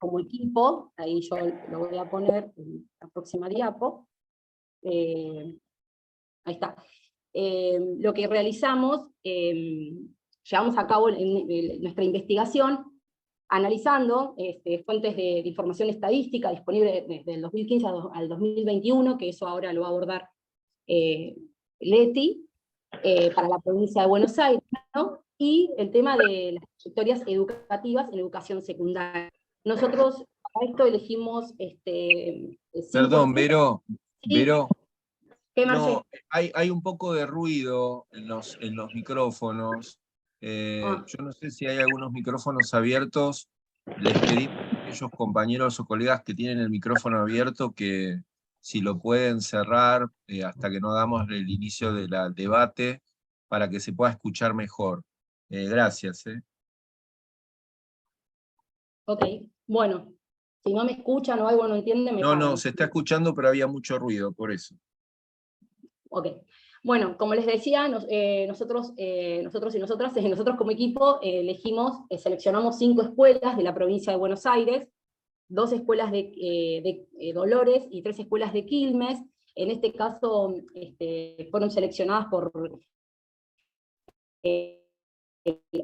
como equipo, ahí yo lo voy a poner en la próxima diapo, ahí está. Lo que realizamos, llevamos a cabo nuestra investigación analizando fuentes de información estadística disponibles desde el 2015 al 2021, que eso ahora lo va a abordar Leti, para la provincia de Buenos Aires, ¿no? Y el tema de las trayectorias educativas en educación secundaria. Nosotros para esto elegimos... Perdón, Vero, ¿Sí? Vero, ¿Qué, no, Marce? hay un poco de ruido en los micrófonos. Yo no sé si hay algunos micrófonos abiertos. Les pedimos a aquellos compañeros o colegas que tienen el micrófono abierto que si lo pueden cerrar hasta que no hagamos el inicio del debate para que se pueda escuchar mejor. Gracias. Ok, bueno, si no me escuchan o algo no entienden, me paran. No, se está escuchando, pero había mucho ruido, por eso. Ok. Bueno, como les decía, nosotros y nosotros como equipo seleccionamos 5 escuelas de la provincia de Buenos Aires, 2 escuelas de Dolores y 3 escuelas de Quilmes. En este caso fueron seleccionadas por,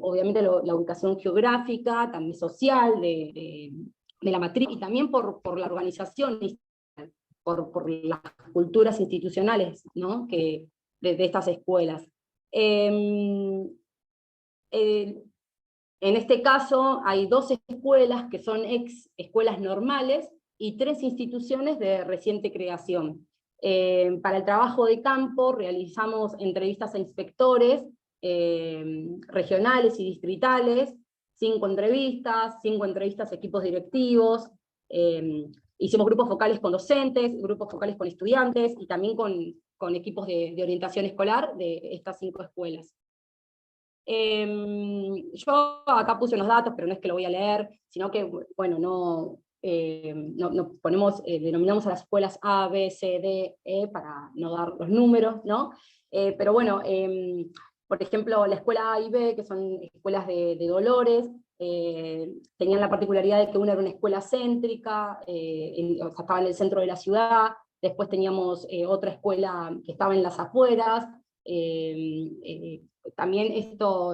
obviamente, la ubicación geográfica, también social, de la matriz, y también por la organización, por las culturas institucionales, ¿no?, de estas escuelas. En este caso hay 2 escuelas que son ex escuelas normales y 3 instituciones de reciente creación. Para el trabajo de campo realizamos entrevistas a inspectores regionales y distritales, 5 entrevistas a equipos directivos, hicimos grupos focales con docentes, grupos focales con estudiantes, y también con equipos de orientación escolar de estas 5 escuelas. Yo acá puse unos datos, pero no es que lo voy a leer, sino que, bueno, denominamos a las escuelas A, B, C, D, E, para no dar los números, ¿no? Pero bueno, por ejemplo, la escuela A y B, que son escuelas de Dolores, tenían la particularidad de que una era una escuela céntrica, o sea, estaba en el centro de la ciudad. Después teníamos otra escuela que estaba en las afueras. También esto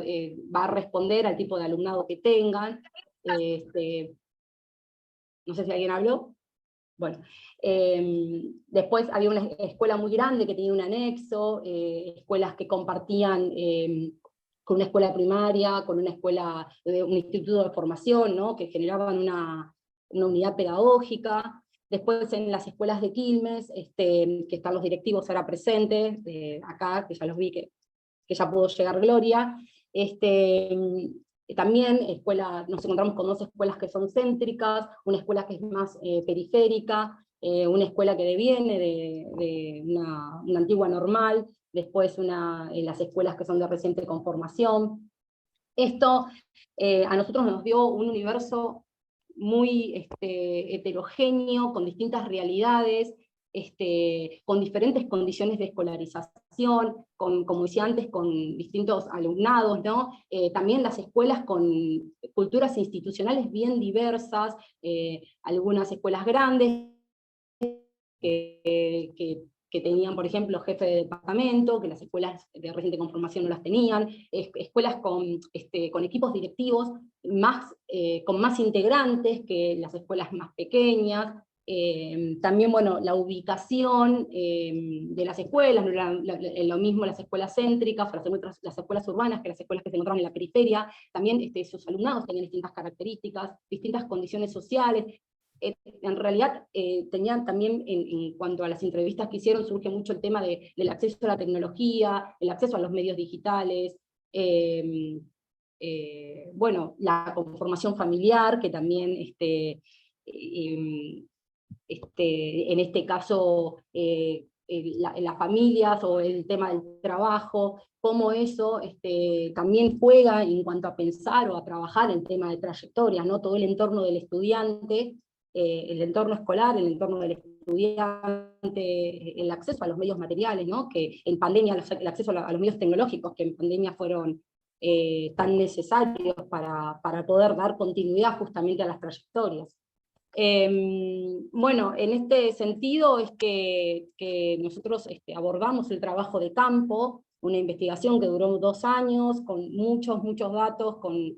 va a responder al tipo de alumnado que tengan. No sé si alguien habló. Bueno, después había una escuela muy grande que tenía un anexo, escuelas que compartían con una escuela primaria, con una escuela, un instituto de formación, ¿no?, que generaban una unidad pedagógica. Después en las escuelas de Quilmes, que están los directivos ahora presentes, acá, que ya los vi, que ya pudo llegar Gloria. También nos encontramos con 2 escuelas que son céntricas, una escuela que es más periférica, una escuela que deviene de una antigua normal, después las escuelas que son de reciente conformación. Esto a nosotros nos dio un universo muy heterogéneo, con distintas realidades, con diferentes condiciones de escolarización, como decía antes, con distintos alumnados, ¿no? También las escuelas con culturas institucionales bien diversas, algunas escuelas grandes que tenían, por ejemplo, jefe de departamento, que las escuelas de reciente conformación no las tenían, escuelas con equipos directivos con más integrantes que las escuelas más pequeñas. También, bueno, la ubicación de las escuelas, no era lo mismo las escuelas céntricas, las escuelas urbanas, que las escuelas que se encontraban en la periferia. También sus alumnados tenían distintas características, distintas condiciones sociales. En realidad tenían también, en cuanto a las entrevistas que hicieron, surge mucho el tema del acceso a la tecnología, el acceso a los medios digitales, bueno, la conformación familiar, que también en este caso, las familias o el tema del trabajo, cómo eso también juega en cuanto a pensar o a trabajar el tema de trayectorias, ¿no? Todo el entorno del estudiante, el entorno escolar, el entorno del estudiante, el acceso a los medios materiales, ¿no? Que en pandemia, el acceso a los medios tecnológicos, que en pandemia fueron tan necesarios para poder dar continuidad justamente a las trayectorias. Bueno, en este sentido es que nosotros abordamos el trabajo de campo, una investigación que duró 2 años, con muchos datos, con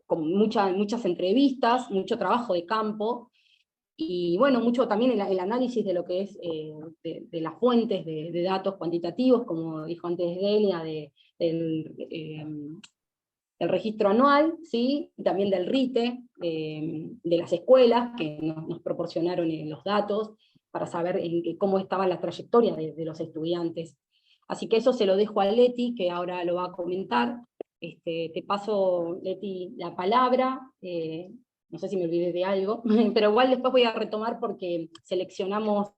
muchas entrevistas, mucho trabajo de campo, y bueno, mucho también el análisis de lo que es de las fuentes de datos cuantitativos, como dijo antes Delia, del registro anual, ¿sí? Y también del RITE, de las escuelas, que nos proporcionaron los datos, para saber cómo estaba la trayectoria de los estudiantes. Así que eso se lo dejo a Leti, que ahora lo va a comentar. Te paso, Leti, la palabra. No sé si me olvidé de algo, pero igual después voy a retomar porque seleccionamos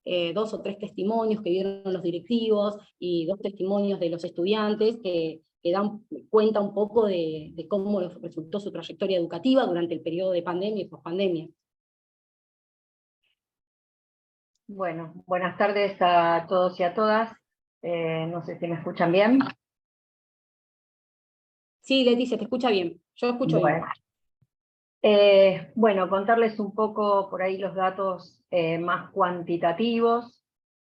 2 o 3 testimonios que dieron los directivos y 2 testimonios de los estudiantes que dan cuenta un poco de cómo resultó su trayectoria educativa durante el periodo de pandemia y pospandemia. Bueno, buenas tardes a todos y a todas. No sé si me escuchan bien. Sí, Leticia, te escucha bien. Yo escucho bien. Bueno, contarles un poco por ahí los datos más cuantitativos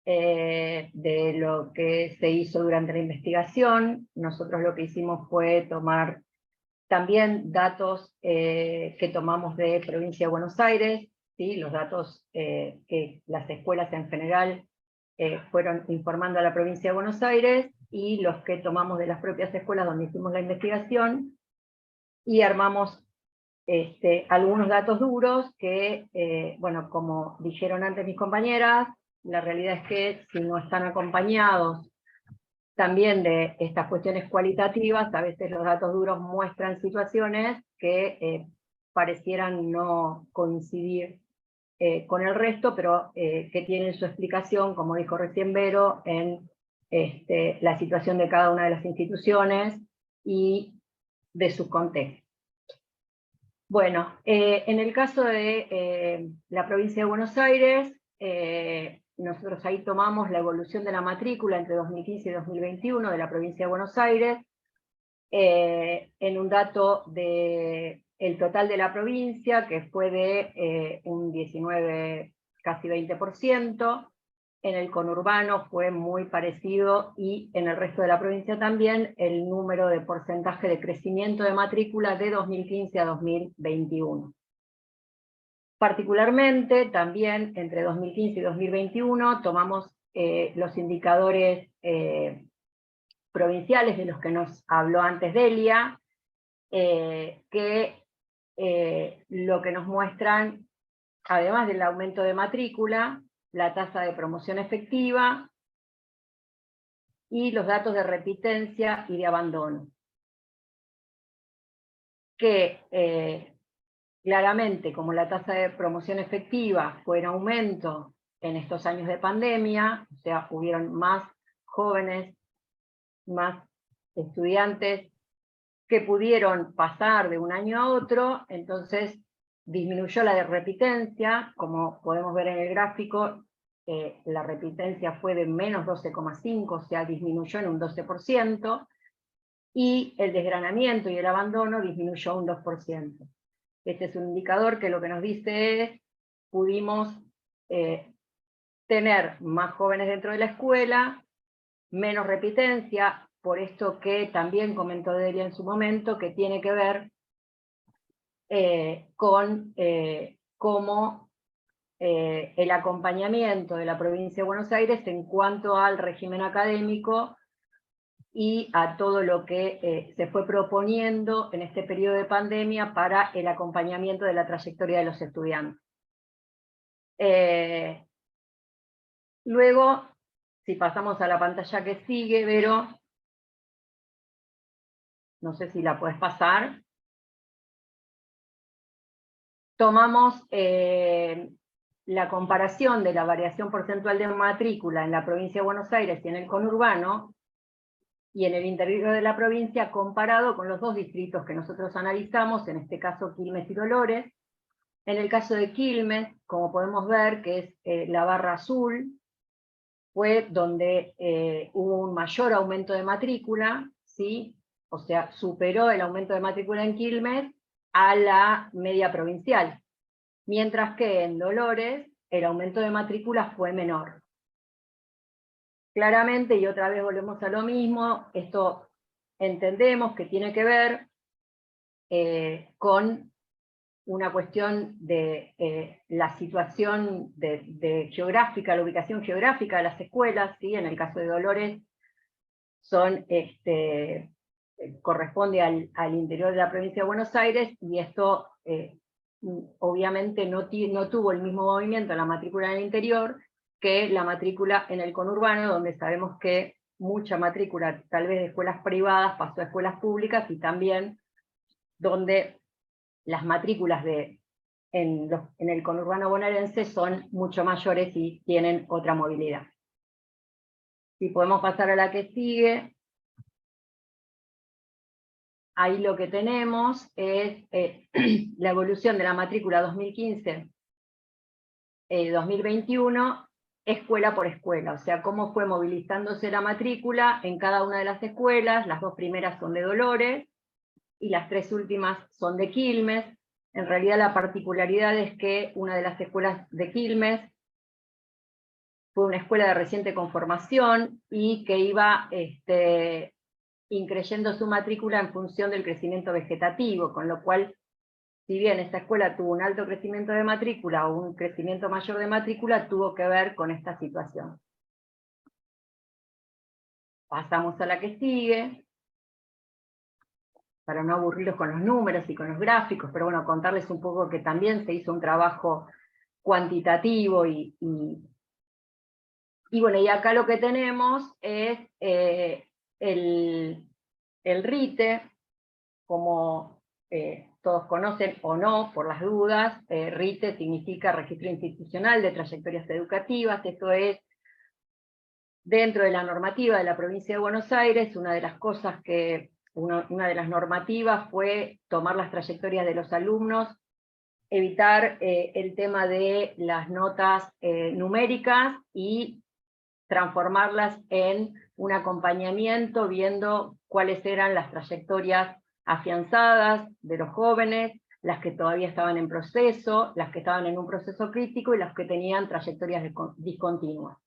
de lo que se hizo durante la investigación. Nosotros lo que hicimos fue tomar también datos que tomamos de Provincia de Buenos Aires, ¿sí? Los datos que las escuelas en general fueron informando a la Provincia de Buenos Aires, y los que tomamos de las propias escuelas donde hicimos la investigación, y armamos algunos datos duros que, bueno, como dijeron antes mis compañeras, la realidad es que si no están acompañados también de estas cuestiones cualitativas, a veces los datos duros muestran situaciones que parecieran no coincidir con el resto, pero que tienen su explicación, como dijo recién Vero, en la situación de cada una de las instituciones y de sus contextos. Bueno, en el caso de la provincia de Buenos Aires, nosotros ahí tomamos la evolución de la matrícula entre 2015 y 2021 de la provincia de Buenos Aires, en un dato de el total de la provincia, que fue de un 19, casi 20%, en el conurbano fue muy parecido, y en el resto de la provincia también, el número de porcentaje de crecimiento de matrícula de 2015 a 2021. Particularmente, también entre 2015 y 2021, tomamos los indicadores provinciales de los que nos habló antes Delia, que lo que nos muestran, además del aumento de matrícula, la tasa de promoción efectiva y los datos de repitencia y de abandono. Que claramente, como la tasa de promoción efectiva fue en aumento en estos años de pandemia, o sea, hubieron más jóvenes, más estudiantes que pudieron pasar de un año a otro, entonces disminuyó la de repitencia, como podemos ver en el gráfico, la repitencia fue de menos 12,5, o sea, disminuyó en un 12%, y el desgranamiento y el abandono disminuyó un 2%. Este es un indicador que lo que nos dice es, pudimos tener más jóvenes dentro de la escuela, menos repitencia, por esto que también comentó Delia en su momento, que tiene que ver con cómo el acompañamiento de la provincia de Buenos Aires en cuanto al régimen académico y a todo lo que se fue proponiendo en este periodo de pandemia para el acompañamiento de la trayectoria de los estudiantes. Luego, si pasamos a la pantalla que sigue, Vero, no sé si la puedes pasar. tomamos la comparación de la variación porcentual de matrícula en la provincia de Buenos Aires y en el conurbano, y en el interior de la provincia, comparado con los dos distritos que nosotros analizamos, en este caso Quilmes y Dolores. En el caso de Quilmes, como podemos ver, que es la barra azul, fue donde hubo un mayor aumento de matrícula, ¿sí? O sea, superó el aumento de matrícula en Quilmes a la media provincial, mientras que en Dolores el aumento de matrícula fue menor. Claramente, y otra vez volvemos a lo mismo, esto entendemos que tiene que ver con una cuestión de la situación geográfica, la ubicación geográfica de las escuelas, ¿sí? En el caso de Dolores corresponde al interior de la provincia de Buenos Aires, y esto obviamente no tuvo el mismo movimiento en la matrícula en el interior que la matrícula en el conurbano, donde sabemos que mucha matrícula, tal vez de escuelas privadas, pasó a escuelas públicas, y también donde las matrículas en el conurbano bonaerense son mucho mayores y tienen otra movilidad. Si podemos pasar a la que sigue, ahí lo que tenemos es la evolución de la matrícula 2015-2021, escuela por escuela, o sea, cómo fue movilizándose la matrícula en cada una de las escuelas. Las dos primeras son de Dolores, y las tres últimas son de Quilmes. En realidad la particularidad es que una de las escuelas de Quilmes fue una escuela de reciente conformación, y que iba increyendo su matrícula en función del crecimiento vegetativo, con lo cual, si bien esta escuela tuvo un alto crecimiento de matrícula o un crecimiento mayor de matrícula, tuvo que ver con esta situación. Pasamos a la que sigue, para no aburrirlos con los números y con los gráficos, pero bueno, contarles un poco que también se hizo un trabajo cuantitativo, y bueno, y acá lo que tenemos es el RITE, como todos conocen o no, por las dudas. RITE significa Registro Institucional de Trayectorias Educativas. Esto es, dentro de la normativa de la provincia de Buenos Aires, una de las cosas que, una de las normativas fue tomar las trayectorias de los alumnos, evitar el tema de las notas numéricas, y transformarlas en un acompañamiento, viendo cuáles eran las trayectorias afianzadas de los jóvenes, las que todavía estaban en proceso, las que estaban en un proceso crítico, y las que tenían trayectorias discontinuas.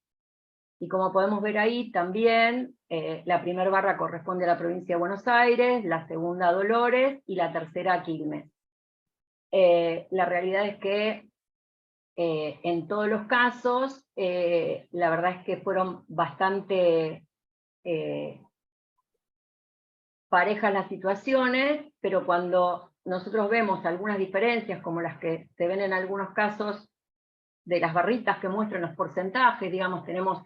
Y como podemos ver ahí también, la primera barra corresponde a la provincia de Buenos Aires, la segunda a Dolores, y la tercera a Quilmes. La realidad es que en todos los casos, la verdad es que fueron bastante parejas las situaciones, pero cuando nosotros vemos algunas diferencias, como las que se ven en algunos casos de las barritas que muestran los porcentajes, digamos, tenemos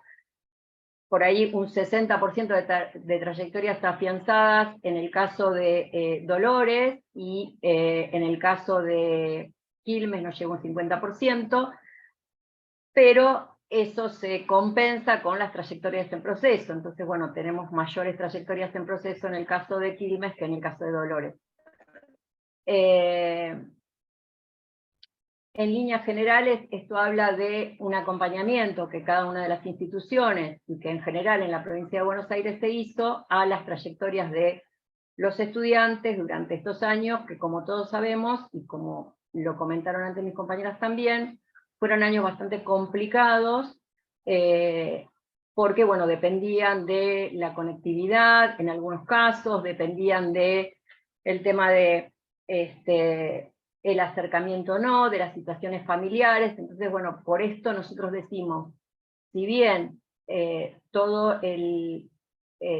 por ahí un 60% de trayectorias afianzadas en el caso de Dolores, y en el caso de Quilmes no llega un 50%, pero eso se compensa con las trayectorias en proceso. Entonces, bueno, tenemos mayores trayectorias en proceso en el caso de Quilmes que en el caso de Dolores. En líneas generales, esto habla de un acompañamiento que cada una de las instituciones, y que en general en la provincia de Buenos Aires se hizo, a las trayectorias de los estudiantes durante estos años, que como todos sabemos, y como lo comentaron antes mis compañeras también, fueron años bastante complicados, porque bueno, dependían de la conectividad, en algunos casos, dependían del tema de el acercamiento o no, de las situaciones familiares. Entonces, bueno, por esto nosotros decimos, si bien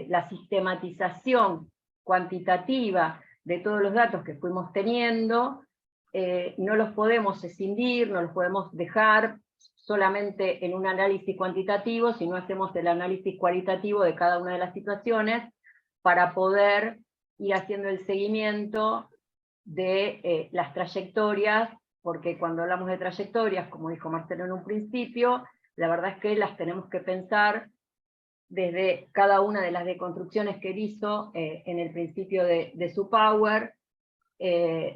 la sistematización cuantitativa de todos los datos que fuimos teniendo, no los podemos escindir, no los podemos dejar solamente en un análisis cuantitativo, sino hacemos el análisis cualitativo de cada una de las situaciones para poder ir haciendo el seguimiento de las trayectorias porque cuando hablamos de trayectorias, como dijo Marcelo en un principio, la verdad es que las tenemos que pensar desde cada una de las deconstrucciones que él hizo en el principio de su Power,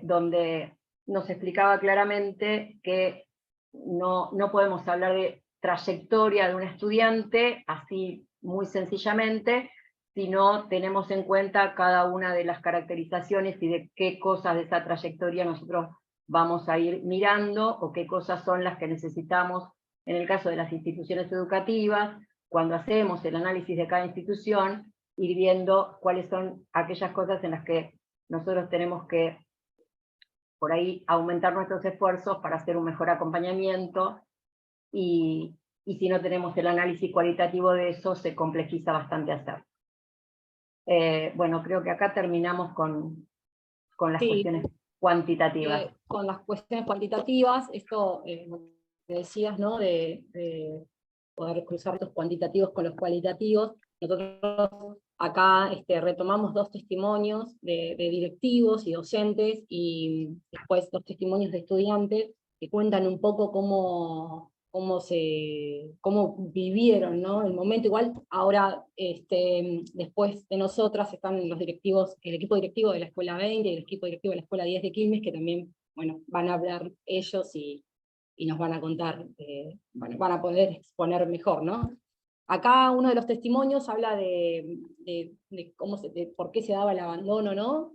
donde nos explicaba claramente que no podemos hablar de trayectoria de un estudiante así muy sencillamente, sino tenemos en cuenta cada una de las caracterizaciones y de qué cosas de esa trayectoria nosotros vamos a ir mirando, o qué cosas son las que necesitamos en el caso de las instituciones educativas, cuando hacemos el análisis de cada institución, ir viendo cuáles son aquellas cosas en las que nosotros tenemos que, por ahí, aumentar nuestros esfuerzos para hacer un mejor acompañamiento, y si no tenemos el análisis cualitativo de eso, se complejiza bastante hacer. Bueno, creo que acá terminamos con las cuestiones cuantitativas. Con las cuestiones cuantitativas, esto que decías, ¿no? De poder cruzar los cuantitativos con los cualitativos. Nosotros acá retomamos 2 testimonios de directivos y docentes, y después 2 testimonios de estudiantes que cuentan un poco cómo vivieron, ¿no? El momento. Igual ahora, después de nosotras, están los directivos, el equipo directivo de la Escuela 20 y el equipo directivo de la Escuela 10 de Quilmes, que también, bueno, van a hablar ellos y nos van a contar, bueno, van a poder exponer mejor, ¿no? Acá uno de los testimonios habla de por qué se daba el abandono, ¿no?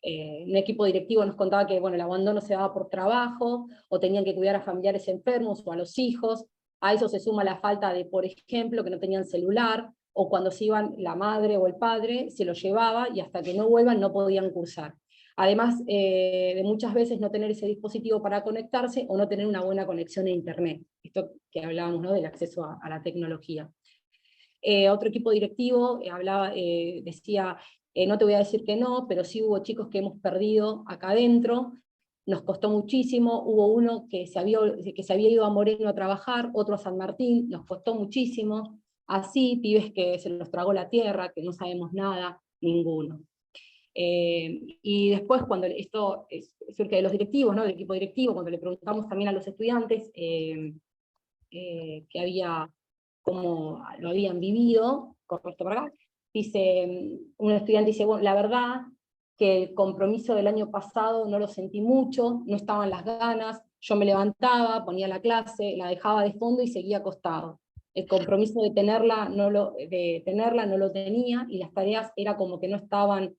Un equipo directivo nos contaba que, bueno, el abandono se daba por trabajo, o tenían que cuidar a familiares enfermos o a los hijos. A eso se suma la falta de, por ejemplo, que no tenían celular, o cuando se iban la madre o el padre, se los llevaba, y hasta que no vuelvan no podían cursar. Además de muchas veces no tener ese dispositivo para conectarse, o no tener una buena conexión a internet. Esto que hablábamos, ¿no? Del acceso a la tecnología. Otro equipo directivo decía, no te voy a decir que no, pero sí hubo chicos que hemos perdido acá adentro, nos costó muchísimo. Hubo uno que se había ido a Moreno a trabajar, otro a San Martín, nos costó muchísimo. Así, pibes que se los tragó la tierra, que no sabemos nada, ninguno. Y después, cuando esto surge de los directivos, ¿no? Del equipo directivo, cuando le preguntamos también a los estudiantes cómo lo habían vivido, correcto para acá, un estudiante dice, bueno, la verdad que el compromiso del año pasado no lo sentí mucho, no estaban las ganas, yo me levantaba, ponía la clase, la dejaba de fondo y seguía acostado. El compromiso de tenerla no lo tenía, y las tareas era como que no estaban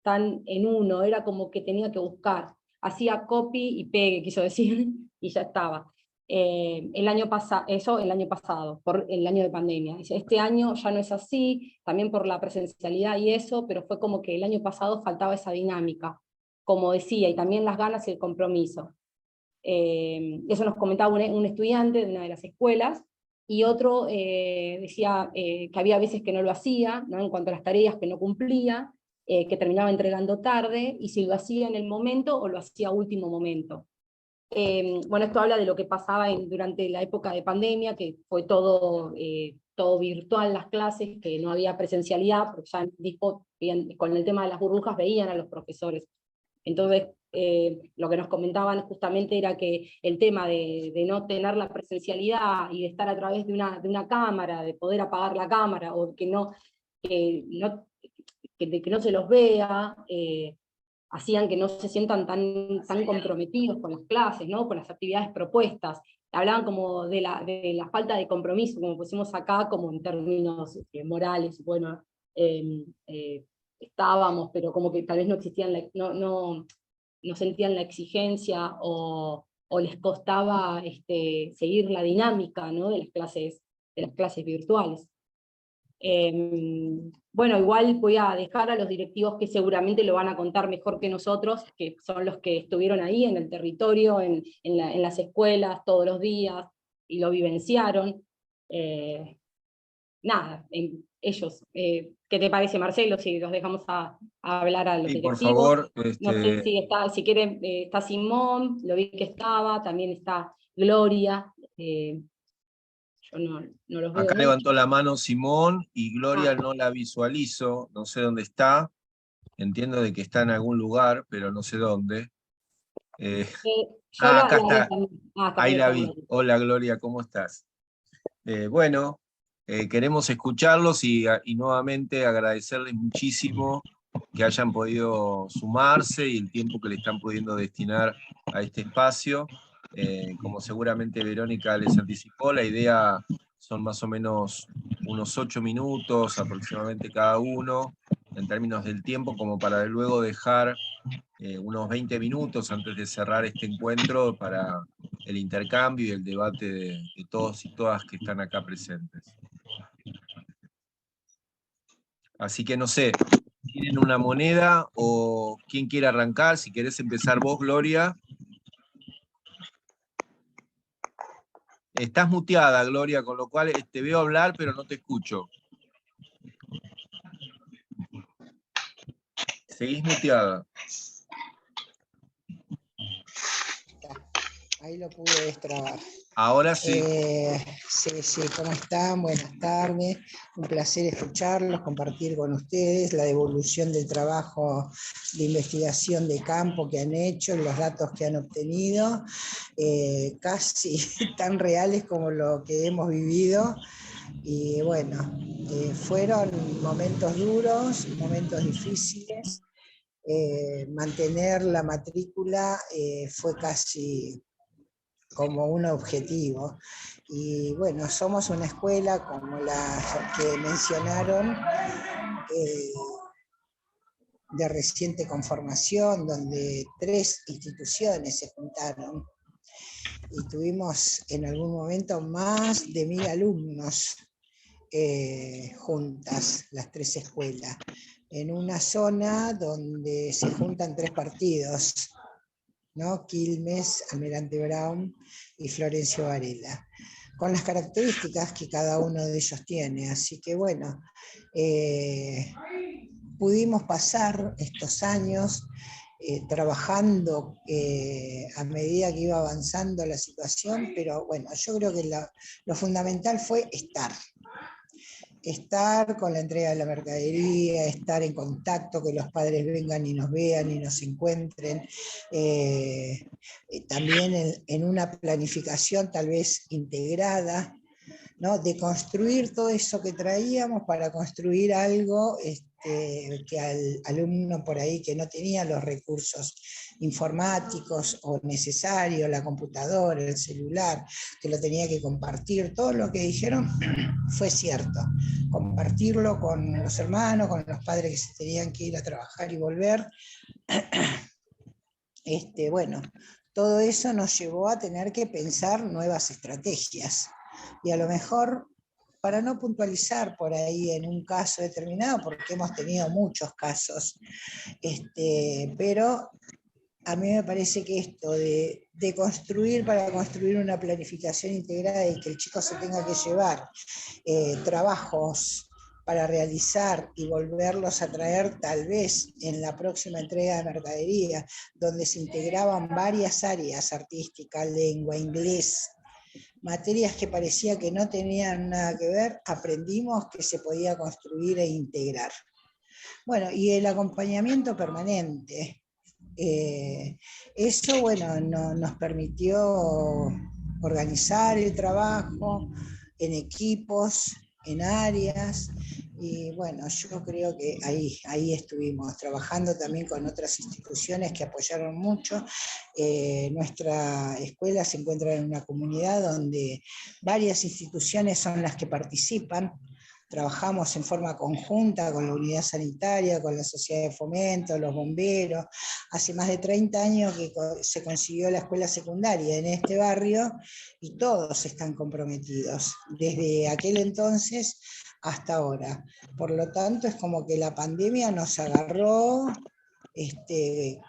tan en uno, era como que tenía que buscar. Hacía copy y pegue, quiso decir, y ya estaba. El año pasado, por el año de pandemia. Dice, este año ya no es así, también por la presencialidad y eso, pero fue como que el año pasado faltaba esa dinámica, como decía, y también las ganas y el compromiso. Eso nos comentaba un estudiante de una de las escuelas, y otro decía que había veces que no lo hacía, ¿no? En cuanto a las tareas, que no cumplía, que terminaba entregando tarde, y si lo hacía en el momento o lo hacía a último momento. Bueno, esto habla de lo que pasaba durante la época de pandemia, que fue todo virtual las clases, que no había presencialidad, porque ya con el tema de las burbujas veían a los profesores. Entonces, lo que nos comentaban justamente era que el tema de no tener la presencialidad y de estar a través de una cámara, de poder apagar la cámara, o que no se los vea, hacían que no se sientan tan comprometidos con las clases, ¿no? Con las actividades propuestas. Hablaban como de la falta de compromiso, como pusimos acá, como en términos morales. Bueno, estábamos, pero como que tal vez no existían, no sentían la exigencia, o les costaba seguir la dinámica, ¿no? de las clases virtuales. Bueno, igual voy a dejar a los directivos, que seguramente lo van a contar mejor que nosotros, que son los que estuvieron ahí en el territorio, en las escuelas todos los días, y lo vivenciaron. Nada, ellos. ¿Qué te parece, Marcelo, si los dejamos a hablar a los directivos? Por favor. No sé si quieren, está Simón, lo vi que estaba, también está Gloria. Yo no los veo. Acá levantó la mano Simón, y Gloria Ah. no la visualizo, no sé dónde está. Entiendo de que está en algún lugar, pero no sé dónde. Acá vi está. también. Ahí la vi. Gloria. Hola Gloria, ¿cómo estás? Bueno, queremos escucharlos y nuevamente agradecerles muchísimo que hayan podido sumarse y el tiempo que le están pudiendo destinar a este espacio. Como seguramente Verónica les anticipó, la idea son más o menos unos 8 minutos aproximadamente cada uno, en términos del tiempo, como para luego dejar unos 20 minutos antes de cerrar este encuentro para el intercambio y el debate de todos y todas que están acá presentes. Así que no sé, ¿tienen una moneda o quién quiere arrancar? Si querés empezar vos, Gloria. Estás muteada, Gloria, con lo cual te veo hablar, pero no te escucho. Seguís muteada. Ahí lo pude destrabar. Ahora sí. Sí, ¿cómo están? Buenas tardes. Un placer escucharlos, compartir con ustedes la devolución del trabajo de investigación de campo que han hecho, los datos que han obtenido, casi tan reales como lo que hemos vivido. Y bueno, fueron momentos duros, momentos difíciles. Mantener la matrícula fue casi como un objetivo. Y bueno, somos una escuela como la que mencionaron, de reciente conformación, donde 3 instituciones se juntaron y tuvimos en algún momento más de 1000 alumnos juntas, las 3 escuelas, en una zona donde se juntan 3 partidos, ¿no? Quilmes, Almirante Brown y Florencio Varela, con las características que cada uno de ellos tiene. Así que bueno, pudimos pasar estos años trabajando a medida que iba avanzando la situación, pero bueno, yo creo que lo fundamental fue estar con la entrega de la mercadería, estar en contacto, que los padres vengan y nos vean y nos encuentren, también en una planificación tal vez integrada, ¿no? De construir todo eso que traíamos para construir algo que al alumno por ahí que no tenía los recursos informáticos o necesarios, la computadora, el celular, que lo tenía que compartir, todo lo que dijeron fue cierto. Compartirlo con los hermanos, con los padres que se tenían que ir a trabajar y volver. Bueno, todo eso nos llevó a tener que pensar nuevas estrategias. Y a lo mejor, para no puntualizar por ahí en un caso determinado, porque hemos tenido muchos casos, pero a mí me parece que esto de construir para construir una planificación integrada y que el chico se tenga que llevar trabajos para realizar y volverlos a traer tal vez en la próxima entrega de mercadería, donde se integraban varias áreas artísticas, lengua, inglés, materias que parecía que no tenían nada que ver, aprendimos que se podía construir e integrar. Bueno, y el acompañamiento permanente. Eso, bueno, nos permitió organizar el trabajo en equipos, en áreas, y bueno, yo creo que ahí estuvimos trabajando también con otras instituciones que apoyaron mucho. Nuestra escuela se encuentra en una comunidad donde varias instituciones son las que participan. Trabajamos en forma conjunta con la unidad sanitaria, con la sociedad de fomento, los bomberos. Hace más de 30 años que se consiguió la escuela secundaria en este barrio y todos están comprometidos, desde aquel entonces hasta ahora. Por lo tanto, es como que la pandemia nos agarró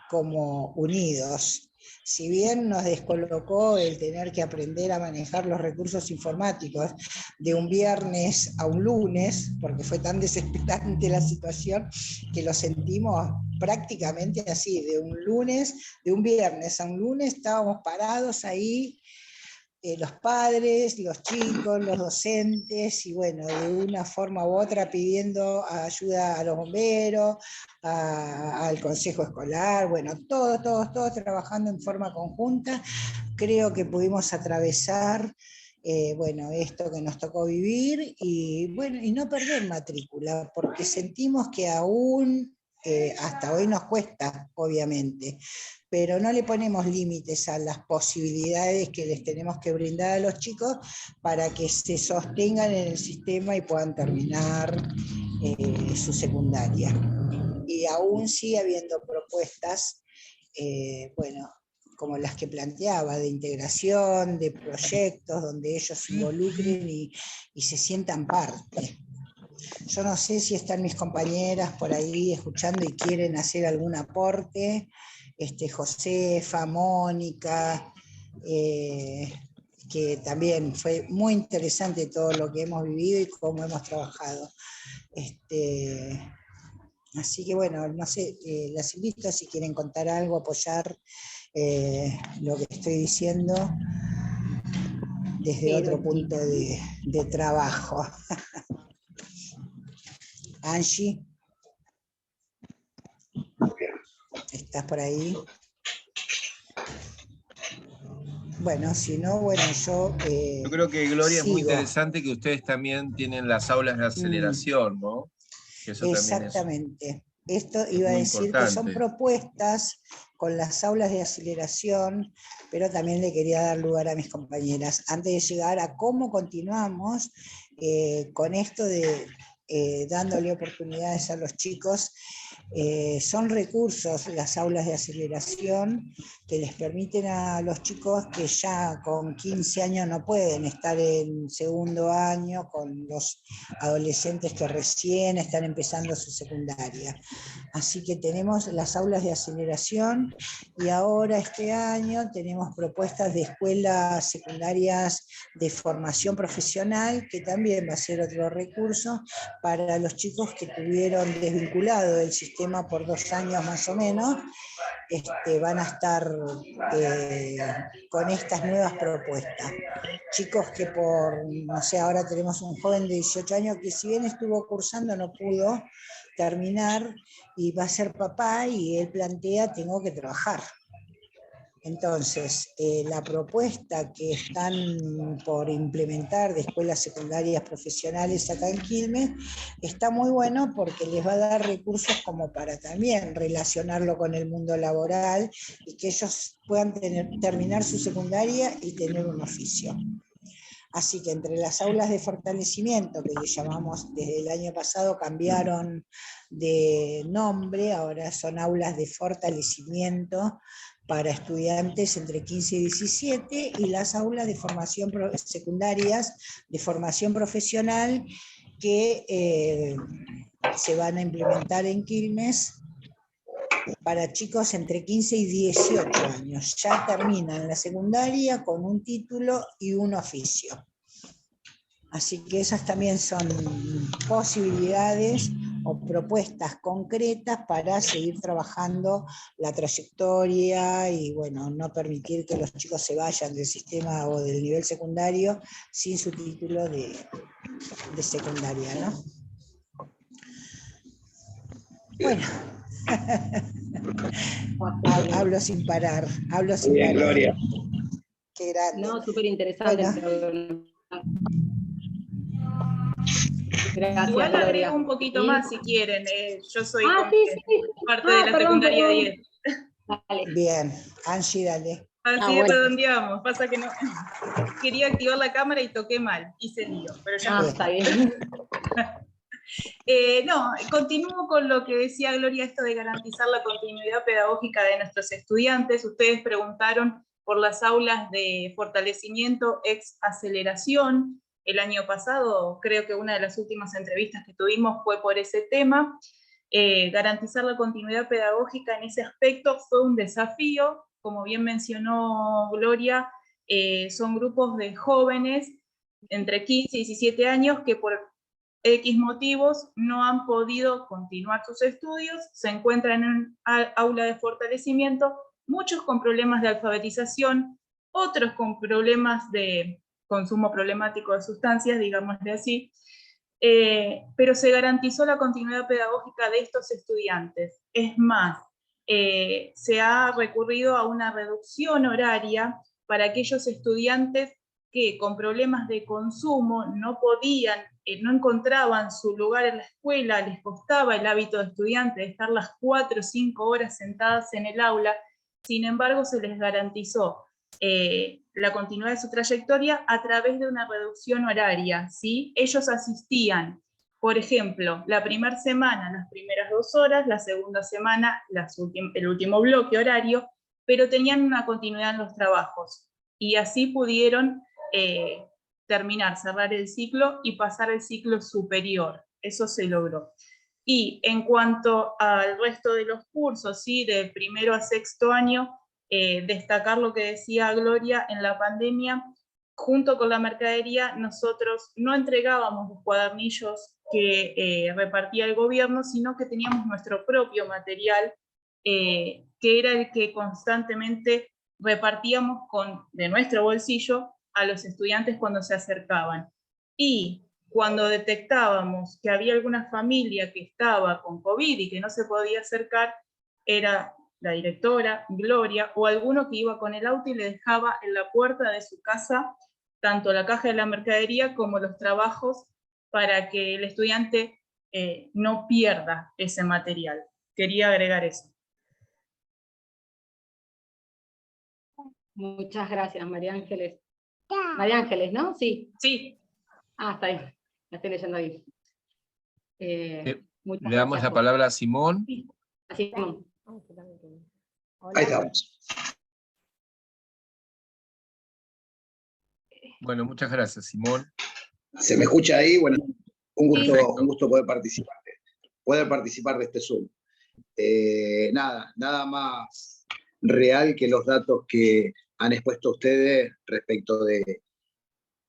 como unidos. Si bien nos descolocó el tener que aprender a manejar los recursos informáticos de un viernes a un lunes, porque fue tan desesperante la situación que lo sentimos prácticamente así, de un viernes a un lunes estábamos parados ahí los padres, los chicos, los docentes, y bueno, de una forma u otra pidiendo ayuda a los bomberos, al consejo escolar, bueno, todos trabajando en forma conjunta. Creo que pudimos atravesar bueno, esto que nos tocó vivir, y bueno, y no perder matrícula, porque sentimos que aún hasta hoy nos cuesta, obviamente, pero no le ponemos límites a las posibilidades que les tenemos que brindar a los chicos para que se sostengan en el sistema y puedan terminar su secundaria. Y aún sigue habiendo propuestas, bueno, como las que planteaba, de integración, de proyectos donde ellos se involucren y se sientan parte. Yo no sé si están mis compañeras por ahí escuchando y quieren hacer algún aporte, Josefa, Mónica, que también fue muy interesante todo lo que hemos vivido y cómo hemos trabajado. Así que bueno, no sé, las invito si quieren contar algo, apoyar lo que estoy diciendo desde otro punto de trabajo. Angie, ¿estás por ahí? Bueno, si no, bueno, yo creo que, Gloria, sigo. es muy interesante que ustedes también tienen las aulas de aceleración, ¿no? Que eso exactamente. Esto iba a decir importante. que son propuestas con las aulas de aceleración, pero también le quería dar lugar a mis compañeras, antes de llegar a cómo continuamos con esto de dándole oportunidades a los chicos. Son recursos las aulas de aceleración que les permiten a los chicos que ya con 15 años no pueden estar en segundo año con los adolescentes que recién están empezando su secundaria. Así que tenemos las aulas de aceleración, y ahora este año tenemos propuestas de escuelas secundarias de formación profesional, que también va a ser otro recurso para los chicos que tuvieron desvinculado del sistema por 2 años más o menos. Van a estar con estas nuevas propuestas. Chicos que por, no sé, ahora tenemos un joven de 18 años que si bien estuvo cursando no pudo terminar y va a ser papá, y él plantea: tengo que trabajar. Entonces, la propuesta que están por implementar de escuelas secundarias profesionales acá en Quilmes está muy bueno, porque les va a dar recursos como para también relacionarlo con el mundo laboral y que ellos puedan terminar su secundaria y tener un oficio. Así que entre las aulas de fortalecimiento, que le llamamos desde el año pasado, cambiaron de nombre, ahora son aulas de fortalecimiento para estudiantes entre 15 y 17, y las aulas de formación secundarias de formación profesional que se van a implementar en Quilmes para chicos entre 15 y 18 años. Ya terminan la secundaria con un título y un oficio. Así que esas también son posibilidades o propuestas concretas para seguir trabajando la trayectoria y, bueno, no permitir que los chicos se vayan del sistema o del nivel secundario sin su título de secundaria, ¿no? Bueno, hablo sin parar, hablo sin parar. Gloria. Qué grande. No, súper interesante. Bueno. Gracias, Igual Gloria. agrego un poquito más si quieren. Yo soy parte Ah, de la secundaria 10. Dale. Bien, Angie, dale. Así redondeamos. Pasa que no quería activar la cámara y toqué mal. Hice lío, pero ya está bien. No, continúo con lo que decía Gloria, esto de garantizar la continuidad pedagógica de nuestros estudiantes. Ustedes preguntaron por las aulas de fortalecimiento ex aceleración. El año pasado, creo que una de las últimas entrevistas que tuvimos fue por ese tema. Garantizar la continuidad pedagógica en ese aspecto fue un desafío. Como bien mencionó Gloria, son grupos de jóvenes entre 15 y 17 años que por X motivos no han podido continuar sus estudios, se encuentran en un aula de fortalecimiento, muchos con problemas de alfabetización, otros con problemas de consumo problemático de sustancias, digámosle así, pero se garantizó la continuidad pedagógica de estos estudiantes. Es más, se ha recurrido a una reducción horaria para aquellos estudiantes que con problemas de consumo no podían, no encontraban su lugar en la escuela, les costaba el hábito de estudiante de estar las 4 o 5 horas sentadas en el aula, sin embargo se les garantizó la continuidad de su trayectoria a través de una reducción horaria, ¿sí? Ellos asistían, por ejemplo, la primera semana, las primeras 2 horas, la segunda semana, el último bloque horario, pero tenían una continuidad en los trabajos, y así pudieron terminar, cerrar el ciclo y pasar al ciclo superior. Eso se logró. Y en cuanto al resto de los cursos, ¿sí? De primero a sexto año, destacar lo que decía Gloria, en la pandemia, junto con la mercadería, nosotros no entregábamos los cuadernillos que repartía el gobierno, sino que teníamos nuestro propio material, que era el que constantemente repartíamos de nuestro bolsillo a los estudiantes cuando se acercaban. Y cuando detectábamos que había alguna familia que estaba con COVID y que no se podía acercar, era la directora, Gloria, o alguno que iba con el auto y le dejaba en la puerta de su casa tanto la caja de la mercadería como los trabajos, para que el estudiante no pierda ese material. Quería agregar eso. Muchas gracias, María Ángeles. María Ángeles, ¿no? Sí. Sí. Ah, está bien. La estoy leyendo ahí. Le damos la palabra a Simón. A Simón. Ahí estamos. Bueno, muchas gracias, Simón. ¿Se me escucha ahí? Bueno, un Perfecto. gusto poder participar de este Zoom. Nada más real que los datos que han expuesto ustedes respecto de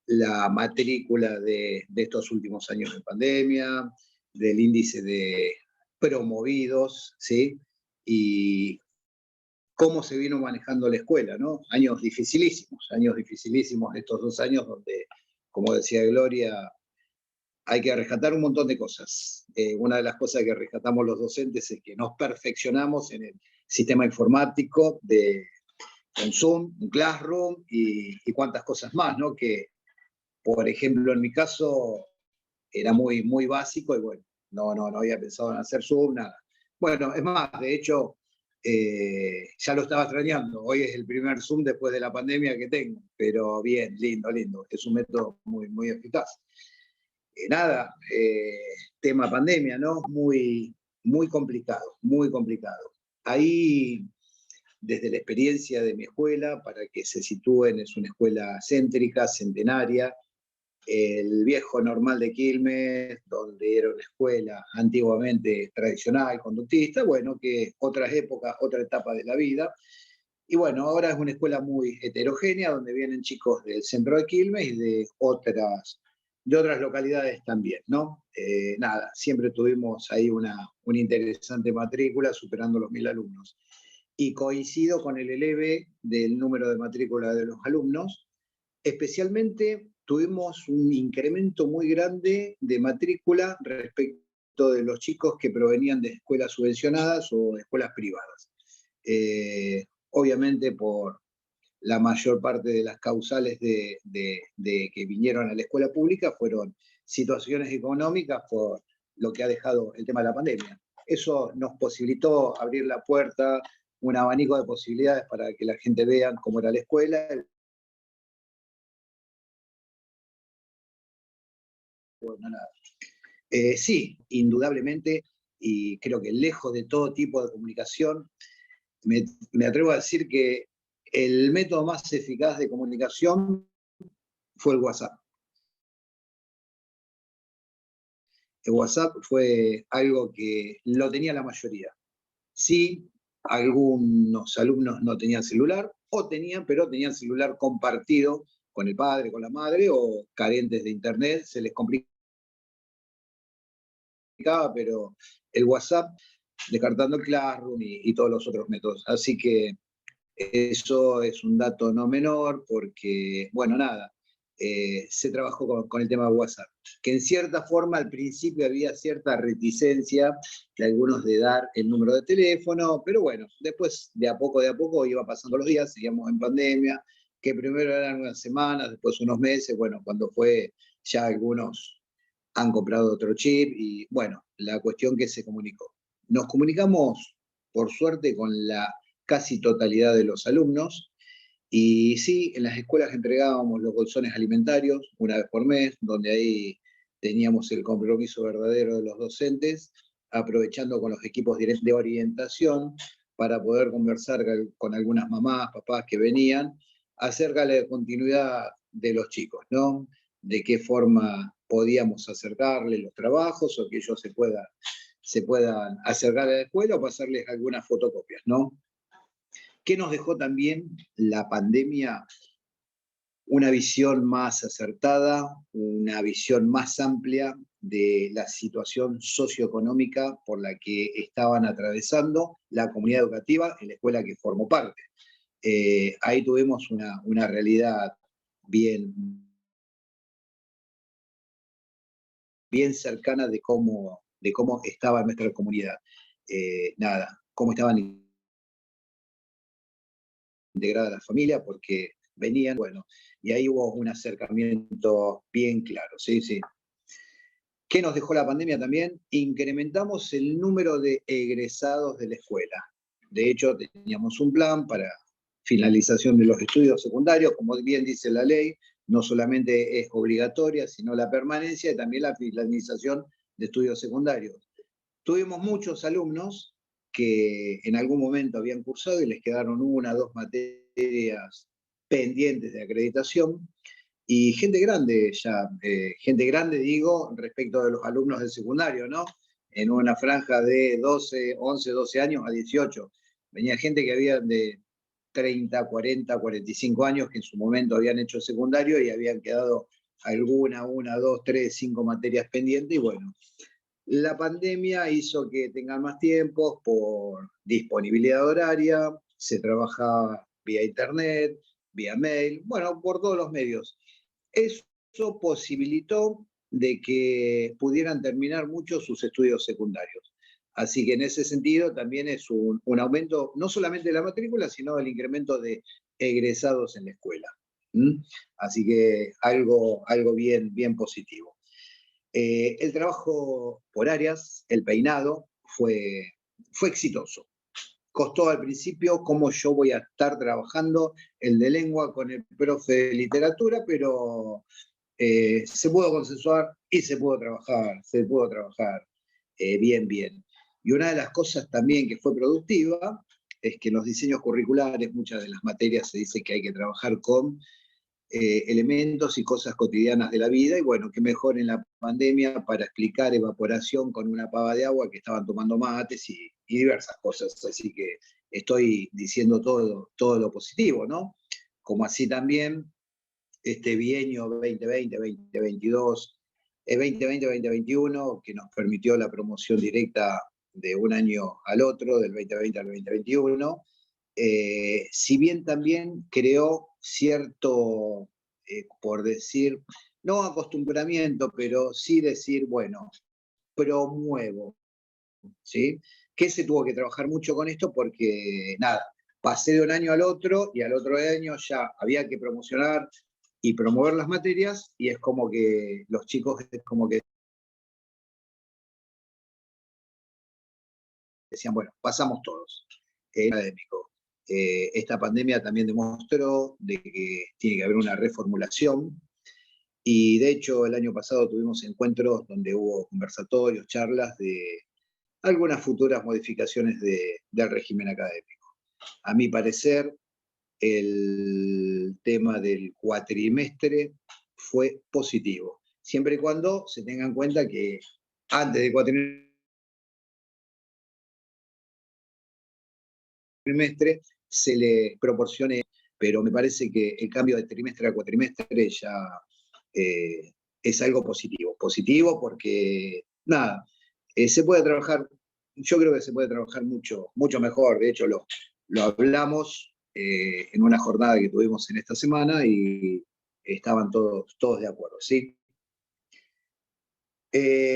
la matrícula de estos últimos años de pandemia, del índice de promovidos, ¿sí? Y cómo se vino manejando la escuela, ¿no? Años dificilísimos estos 2 años donde, como decía Gloria, hay que rescatar un montón de cosas. Una de las cosas que rescatamos los docentes es que nos perfeccionamos en el sistema informático de un Zoom, un Classroom y cuantas cosas más, ¿no? Que, por ejemplo, en mi caso era muy, muy básico y bueno, no había pensado en hacer Zoom, nada. Bueno, es más, de hecho, ya lo estaba extrañando. Hoy es el primer Zoom después de la pandemia que tengo, pero bien, lindo. Es un método muy, muy eficaz. Tema pandemia, ¿no? Muy, muy complicado. Ahí, desde la experiencia de mi escuela, para que se sitúen, es una escuela céntrica, centenaria, el viejo Normal de Quilmes, donde era una escuela antiguamente tradicional, conductista, bueno, que otras épocas, otra etapa de la vida. Y bueno, ahora es una escuela muy heterogénea, donde vienen chicos del centro de Quilmes y de otras localidades también, ¿no? Siempre tuvimos ahí una interesante matrícula, superando los 1000 alumnos. Y coincido con el eleve del número de matrícula de los alumnos. Especialmente tuvimos un incremento muy grande de matrícula respecto de los chicos que provenían de escuelas subvencionadas o escuelas privadas. Obviamente por la mayor parte de las causales de que vinieron a la escuela pública fueron situaciones económicas por lo que ha dejado el tema de la pandemia. Eso nos posibilitó abrir la puerta, un abanico de posibilidades para que la gente vea cómo era la escuela. Bueno, sí, indudablemente, y creo que lejos de todo tipo de comunicación, me atrevo a decir que el método más eficaz de comunicación fue el WhatsApp. El WhatsApp fue algo que lo tenía la mayoría. Sí, algunos alumnos no tenían celular, pero tenían celular compartido con el padre, con la madre, o carentes de internet, se les complicaba, pero el WhatsApp, descartando el Classroom y todos los otros métodos. Así que Eso es un dato no menor porque, bueno, nada, se trabajó con el tema de WhatsApp, que en cierta forma al principio había cierta reticencia de algunos de dar el número de teléfono, pero bueno, después de a poco iba pasando los días, seguíamos en pandemia, que primero eran unas semanas, después unos meses, bueno, cuando fue ya algunos han comprado otro chip y bueno, la cuestión que se comunicó. Nos comunicamos, por suerte, con la casi totalidad de los alumnos. Y sí, en las escuelas entregábamos los bolsones alimentarios una vez por mes, donde ahí teníamos el compromiso verdadero de los docentes, aprovechando con los equipos de orientación para poder conversar con algunas mamás, papás que venían, acerca de la continuidad de los chicos, ¿no? De qué forma podíamos acercarles los trabajos o que ellos se puedan acercar a la escuela o pasarles algunas fotocopias, ¿no? ¿Qué nos dejó también la pandemia? Una visión más acertada, una visión más amplia de la situación socioeconómica por la que estaban atravesando la comunidad educativa en la escuela que formó parte. Ahí tuvimos una realidad bien cercana de cómo estaba nuestra comunidad. Cómo estaban integrada a la familia, porque venían, bueno, y ahí hubo un acercamiento bien claro, sí, sí. ¿Qué nos dejó la pandemia también? Incrementamos el número de egresados de la escuela. De hecho, teníamos un plan para finalización de los estudios secundarios, como bien dice la ley, no solamente es obligatoria, sino la permanencia y también la finalización de estudios secundarios. Tuvimos muchos alumnos que en algún momento habían cursado y les quedaron 1 o 2 materias pendientes de acreditación, y gente grande ya, gente grande digo, respecto de los alumnos del secundario, ¿no? En una franja de 11, 12 años a 18. Venía gente que había de 30, 40, 45 años que en su momento habían hecho secundario y habían quedado alguna, 1, 2, 3, 5 materias pendientes, y bueno, la pandemia hizo que tengan más tiempo por disponibilidad horaria, se trabajaba vía internet, vía mail, bueno, por todos los medios. Eso posibilitó de que pudieran terminar muchos sus estudios secundarios. Así que en ese sentido también es un aumento, no solamente de la matrícula, sino el incremento de egresados en la escuela. Así que algo bien positivo. El trabajo por áreas, el peinado, fue exitoso. Costó al principio cómo yo voy a estar trabajando el de lengua con el profe de literatura, pero se pudo consensuar y se pudo trabajar bien. Y una de las cosas también que fue productiva es que en los diseños curriculares, muchas de las materias se dice que hay que trabajar con elementos y cosas cotidianas de la vida, y bueno, qué mejor en la pandemia para explicar evaporación con una pava de agua que estaban tomando mates y diversas cosas, así que estoy diciendo todo lo positivo, ¿no? Como así también este bienio 2020-2022, 2020-2021, que nos permitió la promoción directa de un año al otro, del 2020 al 2021, si bien también creó cierto, por decir, no acostumbramiento, pero sí decir, bueno, promuevo, ¿sí? Que se tuvo que trabajar mucho con esto porque, nada, pasé de un año al otro y al otro año ya había que promocionar y promover las materias, y es como que los chicos es como que decían, bueno, pasamos todos. Académico. Esta pandemia también demostró de que tiene que haber una reformulación, y de hecho el año pasado tuvimos encuentros donde hubo conversatorios, charlas de algunas futuras modificaciones del régimen académico. A mi parecer, el tema del cuatrimestre fue positivo, siempre y cuando se tenga en cuenta que antes del cuatrimestre se le proporcione, pero me parece que el cambio de trimestre a cuatrimestre ya es algo positivo porque, nada, se puede trabajar, yo creo que se puede trabajar mucho mejor, de hecho lo hablamos en una jornada que tuvimos en esta semana y estaban todos de acuerdo, ¿sí?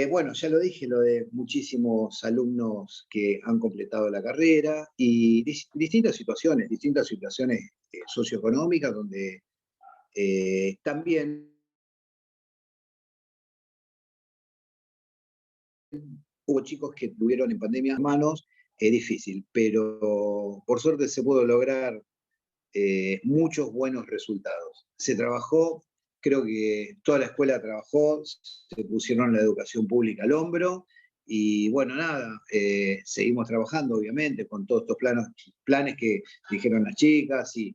Bueno, ya lo dije, lo de muchísimos alumnos que han completado la carrera y distintas situaciones socioeconómicas donde también hubo chicos que tuvieron en pandemia manos, es difícil, pero por suerte se pudo lograr muchos buenos resultados. Se trabajó, creo que toda la escuela trabajó, se pusieron la educación pública al hombro, y bueno, nada, seguimos trabajando obviamente con todos estos planes que dijeron las chicas, y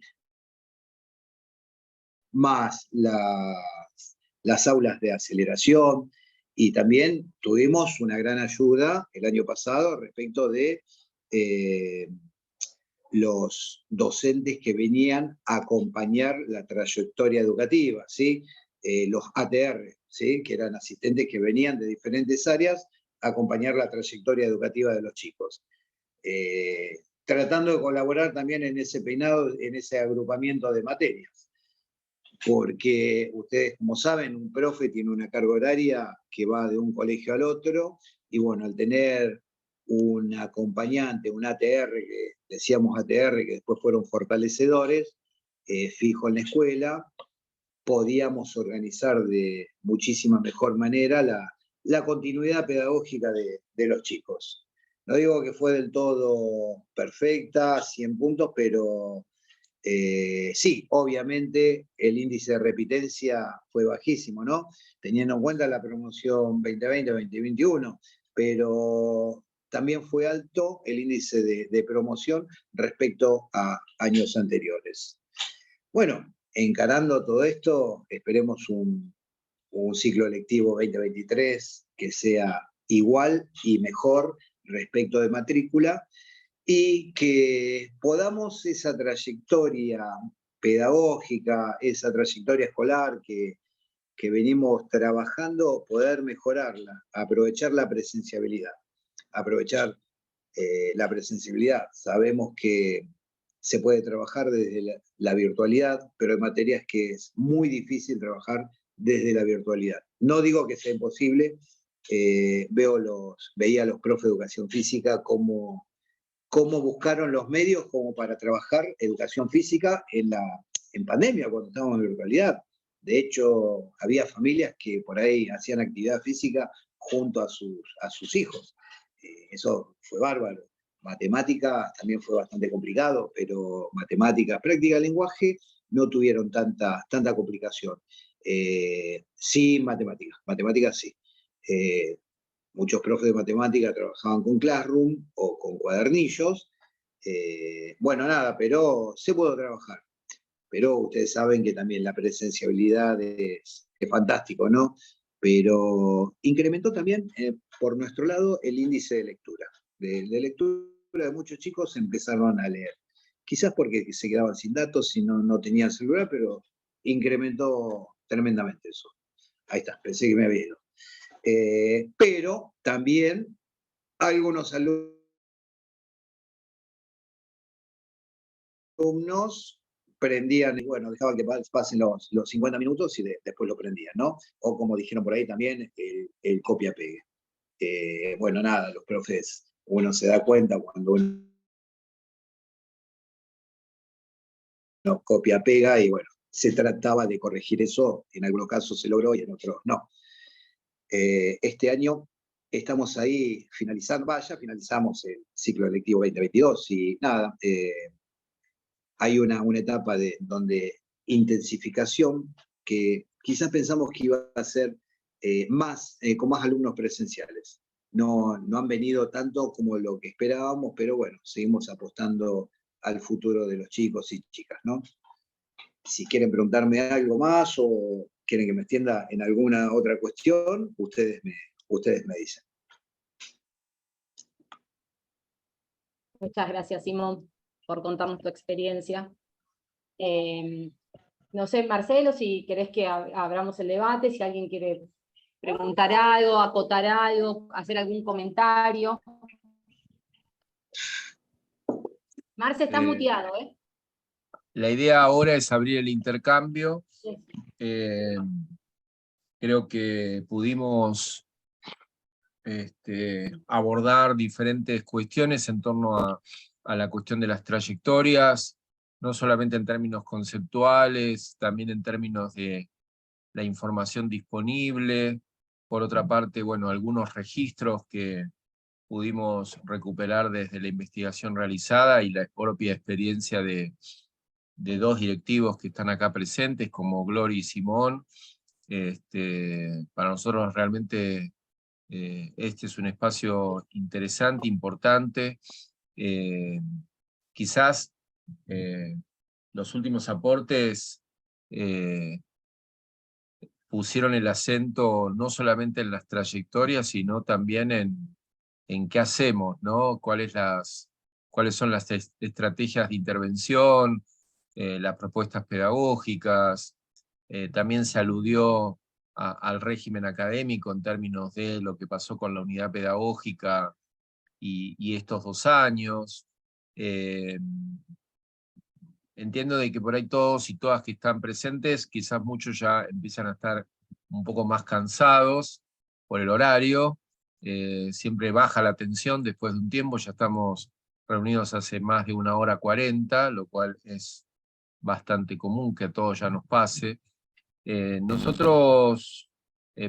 más las aulas de aceleración, y también tuvimos una gran ayuda el año pasado respecto de los docentes que venían a acompañar la trayectoria educativa, ¿sí? Los ATR, ¿sí? Que eran asistentes que venían de diferentes áreas a acompañar la trayectoria educativa de los chicos. Tratando de colaborar también en ese peinado, en ese agrupamiento de materias. Porque ustedes, como saben, un profe tiene una carga horaria que va de un colegio al otro, y bueno, al tener un acompañante, un ATR, que decíamos ATR, que después fueron fortalecedores, fijo en la escuela, podíamos organizar de muchísima mejor manera la continuidad pedagógica de los chicos. No digo que fue del todo perfecta, 100 puntos, pero sí, obviamente el índice de repitencia fue bajísimo, ¿no? Teniendo en cuenta la promoción 2020-2021, pero también fue alto el índice de promoción respecto a años anteriores. Bueno, encarando todo esto, esperemos un ciclo lectivo 2023 que sea igual y mejor respecto de matrícula, y que podamos esa trayectoria pedagógica, esa trayectoria escolar que venimos trabajando, poder mejorarla, aprovechar la presenciabilidad. La presenciabilidad. Sabemos que se puede trabajar desde la virtualidad, pero hay materias que es muy difícil trabajar desde la virtualidad. No digo que sea imposible, veía a los profes de educación física cómo buscaron los medios como para trabajar educación física en pandemia, cuando estábamos en virtualidad. De hecho, había familias que por ahí hacían actividad física junto a sus hijos. Eso fue bárbaro. Matemáticas también fue bastante complicado, pero matemáticas, práctica del lenguaje, no tuvieron tanta complicación. Sí, matemáticas sí. Muchos profes de matemática trabajaban con Classroom o con cuadernillos. Bueno, nada, pero se pudo trabajar. Pero ustedes saben que también la presenciabilidad es fantástico, ¿no? Pero incrementó también, por nuestro lado, el índice de lectura. De lectura de muchos chicos empezaron a leer. Quizás porque se quedaban sin datos y no tenían celular, pero incrementó tremendamente eso. Ahí está, pensé que me había ido. Pero también algunos alumnos prendían, y bueno, dejaban que pasen los 50 minutos y después lo prendían, ¿no? O como dijeron por ahí también, el copia-pegue. Bueno, nada, los profes, uno se da cuenta cuando uno copia-pega, y bueno, se trataba de corregir eso, en algunos casos se logró y en otros no. Este año estamos ahí finalizamos el ciclo lectivo 2022 y nada, hay una etapa donde intensificación, que quizás pensamos que iba a ser con más alumnos presenciales. No han venido tanto como lo que esperábamos, pero bueno, seguimos apostando al futuro de los chicos y chicas, ¿no? Si quieren preguntarme algo más o quieren que me extienda en alguna otra cuestión, ustedes me dicen. Muchas gracias, Simón, por contarnos tu experiencia. No sé, Marcelo, si querés que abramos el debate, si alguien quiere preguntar algo, acotar algo, hacer algún comentario. Marce, estás muteado, ¿eh? La idea ahora es abrir el intercambio. Sí. Creo que pudimos abordar diferentes cuestiones en torno a la cuestión de las trayectorias, no solamente en términos conceptuales, también en términos de la información disponible. Por otra parte, bueno, algunos registros que pudimos recuperar desde la investigación realizada y la propia experiencia de dos directivos que están acá presentes, como Gloria y Simón. Para nosotros realmente este es un espacio interesante, importante. Quizás los últimos aportes pusieron el acento no solamente en las trayectorias, sino también en qué hacemos, ¿no? Cuáles son las estrategias de intervención, las propuestas pedagógicas. También se aludió al régimen académico en términos de lo que pasó con la unidad pedagógica y estos 2 años. Entiendo de que por ahí todos y todas que están presentes, quizás muchos ya empiezan a estar un poco más cansados por el horario. Siempre baja la tensión después de un tiempo, ya estamos reunidos hace más de 1 hora 40, lo cual es bastante común que a todos ya nos pase. Nosotros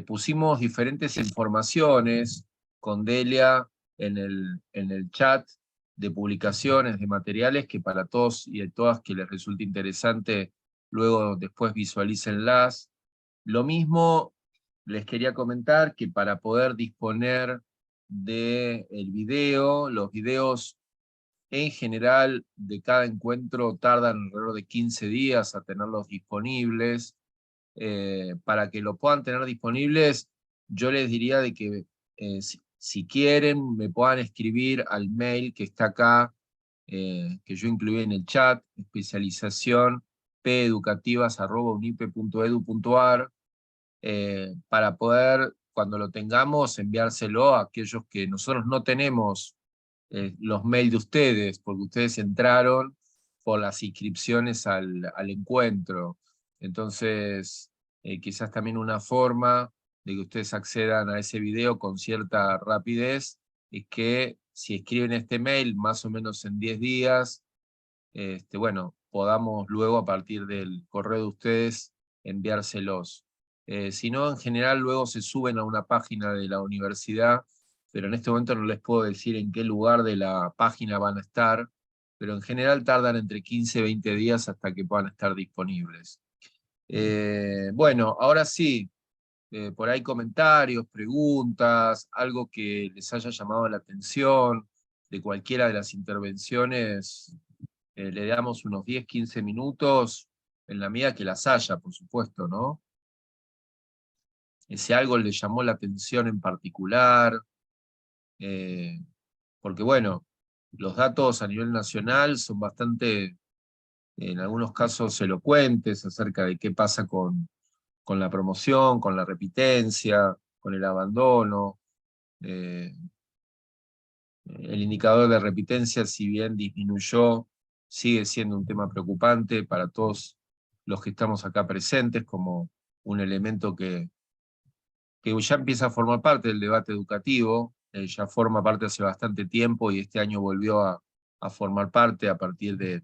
pusimos diferentes informaciones con Delia en el chat de publicaciones, de materiales, que para todos y a todas que les resulte interesante, luego después visualícenlas. Lo mismo les quería comentar que para poder disponer del video, los videos en general de cada encuentro tardan alrededor de 15 días a tenerlos disponibles. Para que lo puedan tener disponibles, yo les diría de que si quieren me puedan escribir al mail que está acá, que yo incluí en el chat, especialización peducativas@unipe.edu.ar, para poder, cuando lo tengamos, enviárselo a aquellos que nosotros no tenemos los mails de ustedes, porque ustedes entraron por las inscripciones al encuentro. Entonces, quizás también una forma de que ustedes accedan a ese video con cierta rapidez es que si escriben este mail más o menos en 10 días, bueno, podamos luego a partir del correo de ustedes enviárselos. Si no, en general luego se suben a una página de la universidad, pero en este momento no les puedo decir en qué lugar de la página van a estar, pero en general tardan entre 15 y 20 días hasta que puedan estar disponibles. Bueno, ahora sí, por ahí comentarios, preguntas, algo que les haya llamado la atención de cualquiera de las intervenciones. Le damos unos 10, 15 minutos, en la medida que las haya, por supuesto, ¿no? Si algo le llamó la atención en particular, porque bueno, los datos a nivel nacional son bastante, en algunos casos, elocuentes acerca de qué pasa con la promoción, con la repitencia, con el abandono. El indicador de repitencia, si bien disminuyó, sigue siendo un tema preocupante para todos los que estamos acá presentes, como un elemento que ya empieza a formar parte del debate educativo, ya forma parte hace bastante tiempo y este año volvió a formar parte a partir de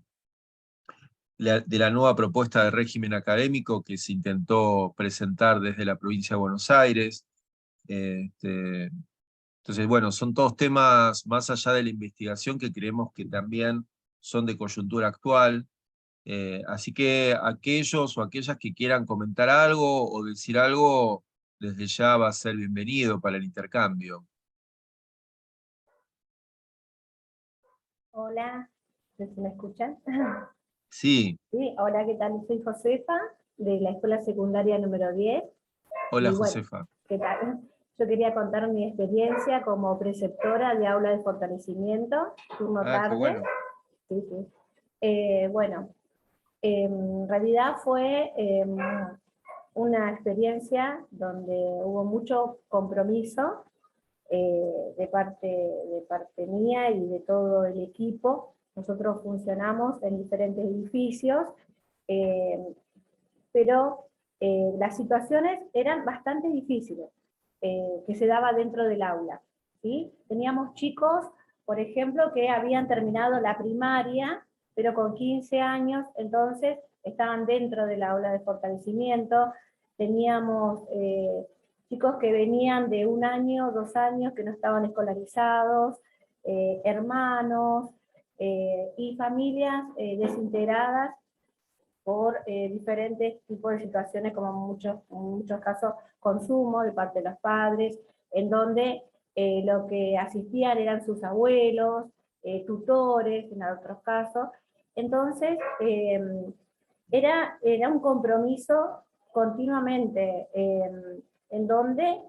la nueva propuesta de régimen académico que se intentó presentar desde la provincia de Buenos Aires. Entonces, bueno, son todos temas más allá de la investigación que creemos que también son de coyuntura actual. Así que aquellos o aquellas que quieran comentar algo o decir algo, desde ya va a ser bienvenido para el intercambio. Hola, ¿se me escuchan? Sí. Sí, hola, ¿qué tal? Soy Josefa, de la escuela secundaria número 10. Hola, y bueno, Josefa. ¿qué tal? Yo quería contar mi experiencia como preceptora de aula de fortalecimiento, turno tarde. Qué bueno. Sí, sí. Bueno, en realidad fue una experiencia donde hubo mucho compromiso de parte mía y de todo el equipo, Nosotros funcionamos en diferentes edificios, pero las situaciones eran bastante difíciles que se daba dentro del aula, ¿sí? Teníamos chicos, por ejemplo, que habían terminado la primaria, pero con 15 años, entonces estaban dentro del aula de fortalecimiento. Teníamos chicos que venían de 1 año, 2 años, que no estaban escolarizados, hermanos, y familias desintegradas por diferentes tipos de situaciones, como en muchos casos consumo de parte de los padres, en donde lo que asistían eran sus abuelos, tutores en otros casos. Entonces, era un compromiso continuamente, en donde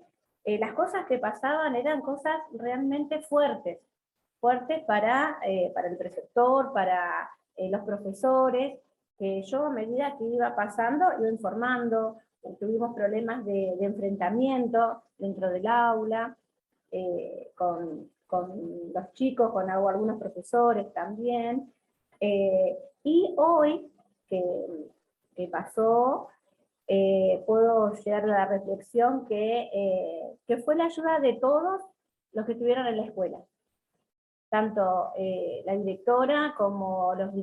las cosas que pasaban eran cosas realmente fuertes para el preceptor, para los profesores, que yo a medida que iba pasando iba informando. Tuvimos problemas de enfrentamiento dentro del aula, con los chicos, con algunos profesores también, y hoy que pasó, puedo llegar a la reflexión que fue la ayuda de todos los que estuvieron en la escuela, tanto la directora como los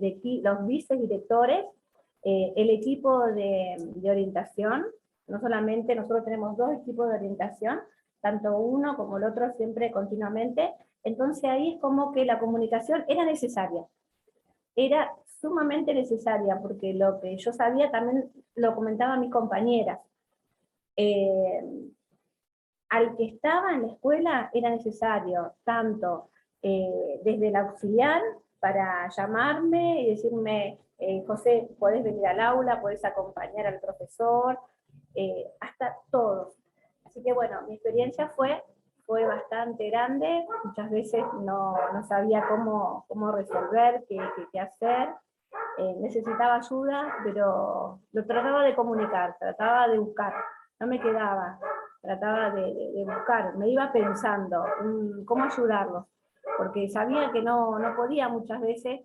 vicedirectores, el equipo de orientación. No solamente nosotros tenemos 2 equipos de orientación, tanto uno como el otro siempre continuamente, entonces ahí es como que la comunicación era necesaria, era sumamente necesaria, porque lo que yo sabía también lo comentaba a mis compañeras. Al que estaba en la escuela era necesario, tanto desde el auxiliar, para llamarme y decirme, José, podés venir al aula, podés acompañar al profesor, hasta todos. Así que bueno, mi experiencia fue bastante grande, muchas veces no sabía cómo resolver, qué hacer, necesitaba ayuda, pero lo trataba de comunicar, trataba de buscar, no me quedaba, trataba de buscar, me iba pensando cómo ayudarlos, porque sabía que no podía muchas veces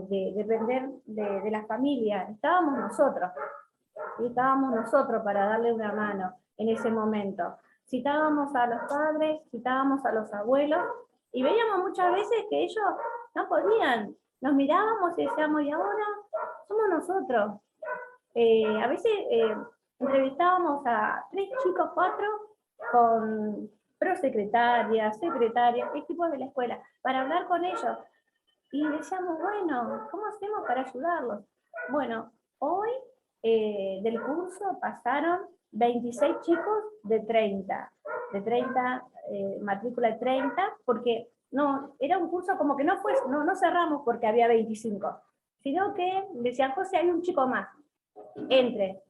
depender de la familia, estábamos nosotros para darle una mano en ese momento. Citábamos a los padres, citábamos a los abuelos, y veíamos muchas veces que ellos no podían. Nos mirábamos y decíamos, y ahora somos nosotros. A veces entrevistábamos a 3 chicos, 4, con prosecretarias, secretarias, equipos de la escuela, para hablar con ellos. Y decíamos, bueno, ¿cómo hacemos para ayudarlos? Bueno, hoy del curso pasaron 26 chicos de 30, matrícula de 30, porque no, era un curso como que no cerramos porque había 25, sino que decían, José, hay un chico más, entre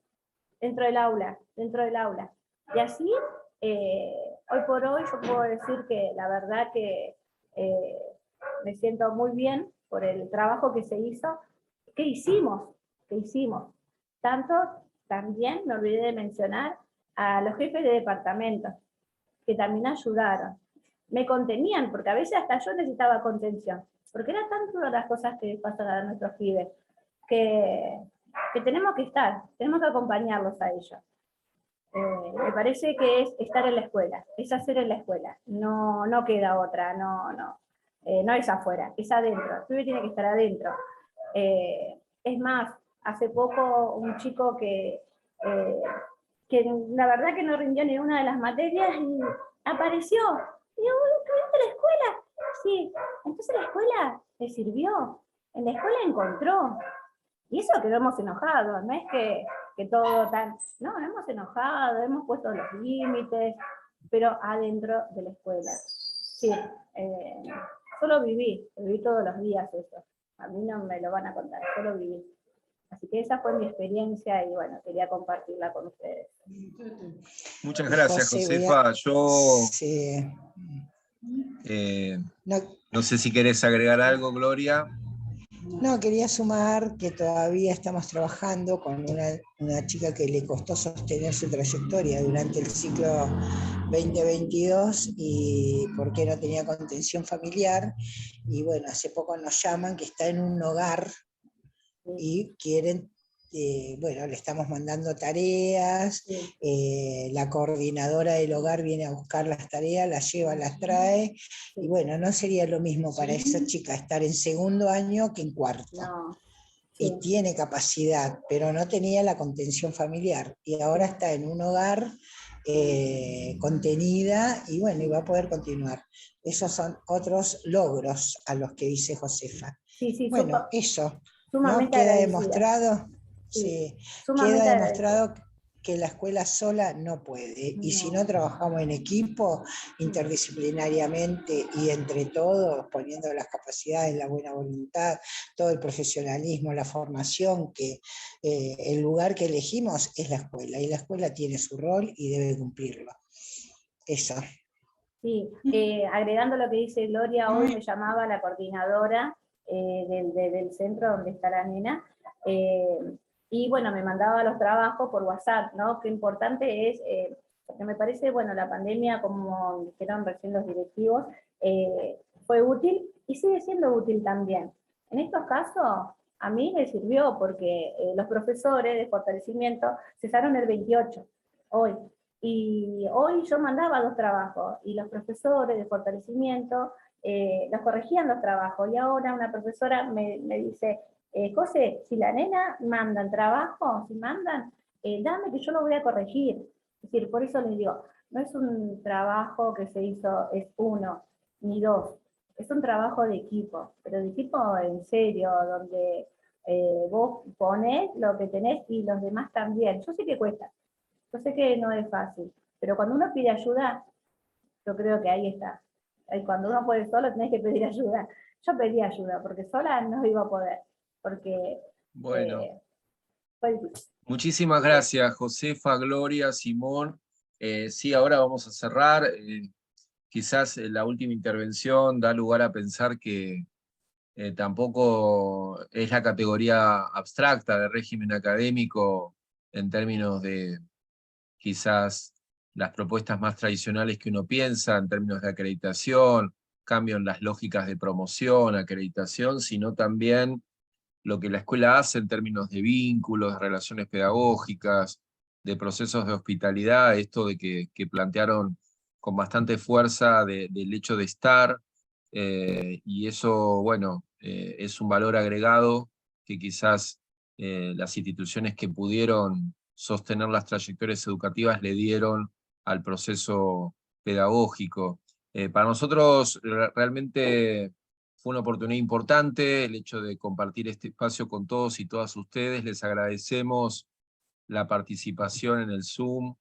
dentro del aula. Y así, hoy por hoy yo puedo decir que la verdad que me siento muy bien por el trabajo que se hizo, que hicimos. Tanto, también me olvidé de mencionar a los jefes de departamento, que también ayudaron. Me contenían, porque a veces hasta yo necesitaba contención, porque era tanto las cosas que pasan a nuestros pibes, que tenemos que acompañarlos a ellos. Me parece que es estar en la escuela, es hacer en la escuela, no queda otra, no es afuera, es adentro, el pibe tiene que estar adentro. Es más, hace poco un chico que la verdad que no rindió ni una de las materias y apareció. Y digo, ¿estuviste en la escuela? Sí, entonces la escuela le sirvió, en la escuela encontró. Y eso que no hemos enojado, no es que todo tan... No, hemos enojado, hemos puesto los límites, pero adentro de la escuela. Sí, yo lo viví todos los días eso. A mí no me lo van a contar, yo lo viví. Así que esa fue mi experiencia y bueno, quería compartirla con ustedes. Muchas gracias, Josefa. No sé si querés agregar algo, Gloria. No, quería sumar que todavía estamos trabajando con una chica que le costó sostener su trayectoria durante el ciclo 2022 y porque no tenía contención familiar. Y bueno, hace poco nos llaman que está en un hogar y quieren, bueno, le estamos mandando tareas, la coordinadora del hogar viene a buscar las tareas, las lleva, las trae, y bueno, no sería lo mismo para esa chica estar en segundo año que en cuarto. No. Y tiene capacidad, pero no tenía la contención familiar, y ahora está en un hogar contenida, y bueno, y va a poder continuar. Esos son otros logros a los que dice Josefa. Sí, Bueno, eso. Sumamente ¿No? Queda agradecida. demostrado, Sí, queda agradecida. demostrado que la escuela sola no puede. Y si no trabajamos en equipo, interdisciplinariamente y entre todos, poniendo las capacidades, la buena voluntad, todo el profesionalismo, la formación, que el lugar que elegimos es la escuela. Y la escuela tiene su rol y debe cumplirlo. Eso. Sí, agregando lo que dice Gloria, hoy me llamaba la coordinadora del centro donde está la nena, y bueno, me mandaba los trabajos por WhatsApp, ¿no? Qué importante es, porque me parece, bueno, la pandemia, como dijeron recién los directivos, fue útil y sigue siendo útil también. En estos casos, a mí me sirvió porque los profesores de fortalecimiento cesaron el 28, hoy. Y hoy yo mandaba 2 trabajos, y los profesores de fortalecimiento los corregían los trabajos, y ahora una profesora me dice, José, si la nena mandan trabajo, si mandan, dame que yo lo voy a corregir. Es decir, por eso les digo, no es un trabajo que se hizo, es 1, ni 2, es un trabajo de equipo, pero de equipo en serio, donde vos ponés lo que tenés y los demás también. Yo sé que cuesta, yo sé que no es fácil, pero cuando uno pide ayuda, yo creo que ahí está. Cuando uno puede solo, tenés que pedir ayuda. Yo pedí ayuda, porque sola no iba a poder, porque Bueno, fue difícil. muchísimas gracias, Josefa, Gloria, Simón. Sí, ahora vamos a cerrar. Quizás la última intervención da lugar a pensar que tampoco es la categoría abstracta de régimen académico en términos de quizás las propuestas más tradicionales que uno piensa en términos de acreditación, cambio en las lógicas de promoción, acreditación, sino también lo que la escuela hace en términos de vínculos, de relaciones pedagógicas, de procesos de hospitalidad, esto de que plantearon con bastante fuerza del hecho de estar, y eso, bueno, es un valor agregado que quizás las instituciones que pudieron sostener las trayectorias educativas le dieron al proceso pedagógico. Para nosotros realmente fue una oportunidad importante el hecho de compartir este espacio con todos y todas ustedes. Les agradecemos la participación en el Zoom.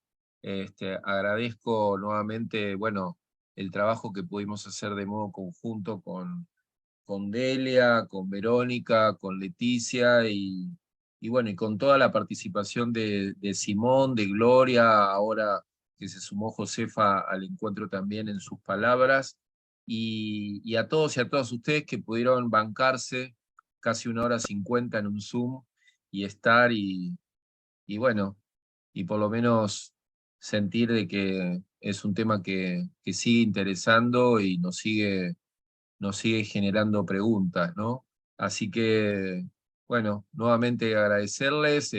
Agradezco nuevamente, bueno, el trabajo que pudimos hacer de modo conjunto con Delia, con Verónica, con Leticia y bueno, y con toda la participación de Simón, de Gloria, ahora que se sumó Josefa al encuentro también en sus palabras, y a todos y a todas ustedes que pudieron bancarse casi 1 hora 50 en un Zoom y estar y bueno, y por lo menos sentir de que es un tema que sigue interesando y nos sigue generando preguntas, ¿no? Así que, bueno, nuevamente agradecerles.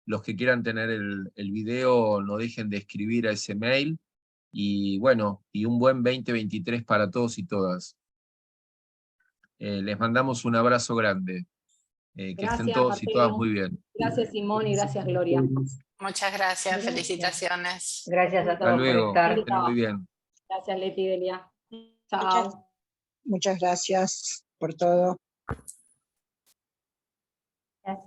Los que quieran tener el video, no dejen de escribir a ese mail. Y bueno, y un buen 2023 para todos y todas. Les mandamos un abrazo grande. Que estén todos y todas muy bien. Gracias, Simón, y gracias, Gloria. Muchas gracias, felicitaciones. Gracias a Hasta todos por luego, que estar. estén muy bien. Gracias, Leti y Delia. Chao. Muchas gracias por todo. Gracias.